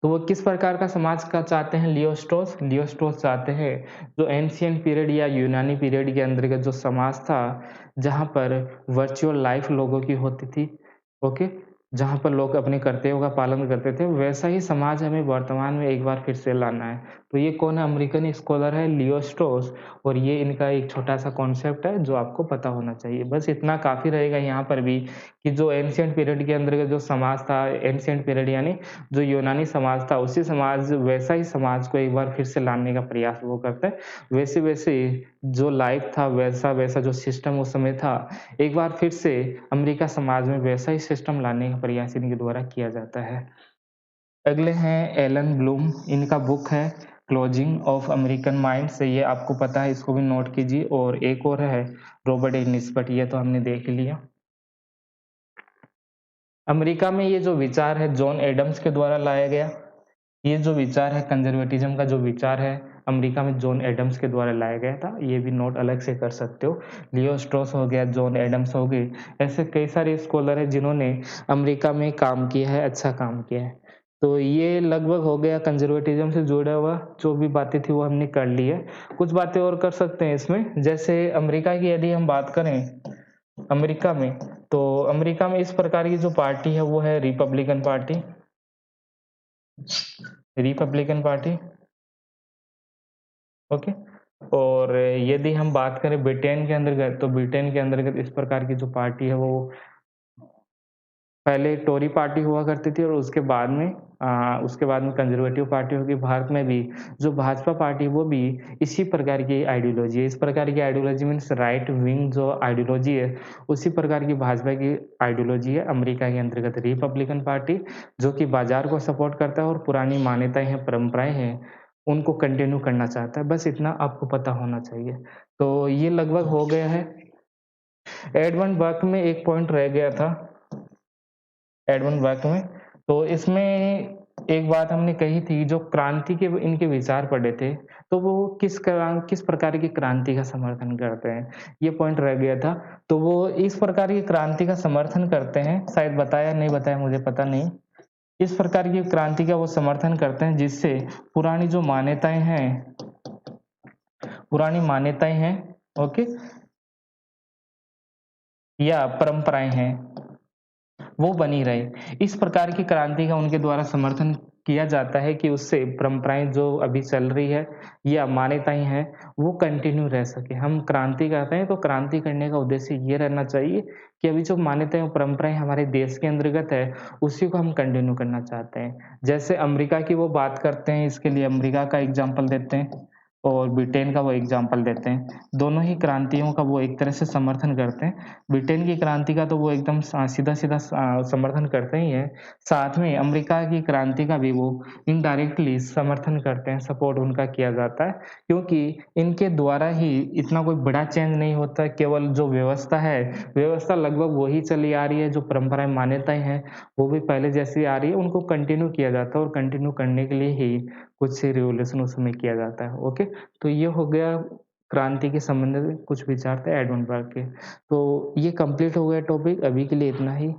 तो वो किस प्रकार का समाज का चाहते हैं लियो स्ट्रॉस? लियो स्ट्रॉस चाहते हैं जो एंशिएंट पीरियड या यूनानी पीरियड के अंतर्गत जो समाज था, जहाँ पर वर्चुअल लाइफ़ लोगों की होती थी, ओके? जहाँ पर लोग अपने कर्तव्यों का पालन करते थे, वैसा ही समाज हमें वर्तमान में एक बार फिर से लाना है। तो ये कौन है? अमेरिकन स्कॉलर है लियो स्ट्रॉस और ये इनका एक छोटा-सा कॉन्सेप्ट है जो आपको पता होना चाहिए। बस इतना काफ़ी रहेगा यहाँ पर भी कि जो एंशिएंट पीरियड के अंतर्गत जो समाज था, एंशिएंट पीरियड यानी जो यूनानी समाज था, उसी समाज वैसा ही समाज को एक बार फिर से लाने का प्रयास वो करते हैं। वैसे-वैसे जो लाइफ़ था, वैसा-वैसा जो सिस्टम उस समय था, एक बार फिर से अमेरिका समाज में वैसा ही सिस्टम लाने का प्रयास इनके द्वारा किया जाता है। अगले हैं एलन ब्लूम, इनका बुक है क्लोजिंग ऑफ अमेरिकन माइंड्स, ये आपको पता है, इसको भी नोट कीजिए और एक और है रॉबर्ट ए निस्बट, ये तो हमने देख लिया। अमेरिका में ये जो विचार है जॉन एडम्स के द्वारा लाया गया। ये जो विचार है कंज़र्वेटिज़्म का जो विचार है, अमेरिका में जॉन एडम्स के द्वारा लाया गया था। ये भी नोट अलग से कर सकते हो। लियो स्ट्रॉस हो गया, जॉन एडम्स हो गए, ऐसे कई सारे स्कॉलर हैं जिन्होंने अमेरिका में काम किया है, अच्छा काम किया है। तो ये लगभग हो गया कंज़र्वेटिज़्म से जुड़ा हुआ, जो भी बातें थी वो हमने कर ली है। कुछ बातें और कर सकते हैं इसमें, जैसे अमेरिका की यदि हम बात करें, अमेरिका में, तो अमेरिका में इस प्रकार की जो पार्टी है वो है रिपब्लिकन पार्टी, ओके। और यदि हम बात करें ब्रिटेन के अंतर्गत, तो ब्रिटेन के अंतर्गत इस प्रकार की जो पार्टी है वो पहले टोरी पार्टी हुआ करती थी और उसके बाद में कंज़र्वेटिव पार्टी होगी। भारत में भी जो भाजपा पार्टी वो भी इसी प्रकार की आइडियोलॉजी है। इस प्रकार की आइडियोलॉजी मीन्स राइट विंग जो आइडियोलॉजी है, उसी प्रकार की भाजपा की आइडियोलॉजी है अमेरिका के अंतर्गत रिपब्लिकन पार्टी, जो कि बाज़ार को सपोर्ट करता है और पुरानी मान्यताएँ हैं, परंपराएँ हैं, उनको कंटिन्यू करना चाहता है। बस इतना आपको पता होना चाहिए। तो ये लगभग हो गया है। एडमंड बर्क में एक पॉइंट रह गया था, एडमंड बर्क में। तो इसमें एक बात हमने कही थी, जो क्रांति के इनके विचार पढ़े थे, तो वो किस प्रकार की क्रांति का समर्थन करते हैं, ये पॉइंट रह गया था। तो वो इस प्रकार की क्रांति का समर्थन करते हैं, शायद बताया नहीं बताया मुझे पता नहीं। इस प्रकार की क्रांति का वो समर्थन करते हैं जिससे पुरानी जो पुरानी मान्यताएँ हैं, ओके, या परंपराएँ हैं, वो बनी रहे। इस प्रकार की क्रांति का उनके द्वारा समर्थन किया जाता है कि उससे परंपराएँ जो अभी चल रही है या मान्यताएँ हैं, वो कंटिन्यू रह सके। हम क्रांति करते हैं तो क्रांति करने का उद्देश्य ये रहना चाहिए कि अभी जो मान्यताएँ और परंपराएँ हमारे देश के अंतर्गत है, उसी को हम कंटिन्यू करना चाहते हैं। जैसे अमेरिका की वो बात करते हैं, इसके लिए अमेरिका का एग्ज़ाम्पल देते हैं। और ब्रिटेन का वो एग्ज़ाम्पल देते हैं। दोनों ही क्रांतियों का वो एक तरह से समर्थन करते हैं। ब्रिटेन की क्रांति का तो वो एकदम सीधा-सीधा समर्थन करते ही हैं। साथ में अमेरिका की क्रांति का भी वो इनडायरेक्टली समर्थन करते हैं, सपोर्ट उनका किया जाता है। क्योंकि इनके द्वारा ही इतना कोई बड़ा चेंज नहीं होता है, केवल जो व्यवस्था है, व्यवस्था लगभग वही चली आ रही है, जो परंपराएँ, मान्यताएँ हैं, वो भी पहले जैसी आ रही है, उनको कंटिन्यू किया जाता है और कंटिन्यू करने के लिए ही कुछ रिवॉल्यूशन उस समय किया जाता है। ओके? तो ये हो गया क्रांति के संबंध में कुछ विचार थे एडमंड बर्ग के। तो ये कंप्लीट हो गया टॉपिक, अभी के लिए इतना ही।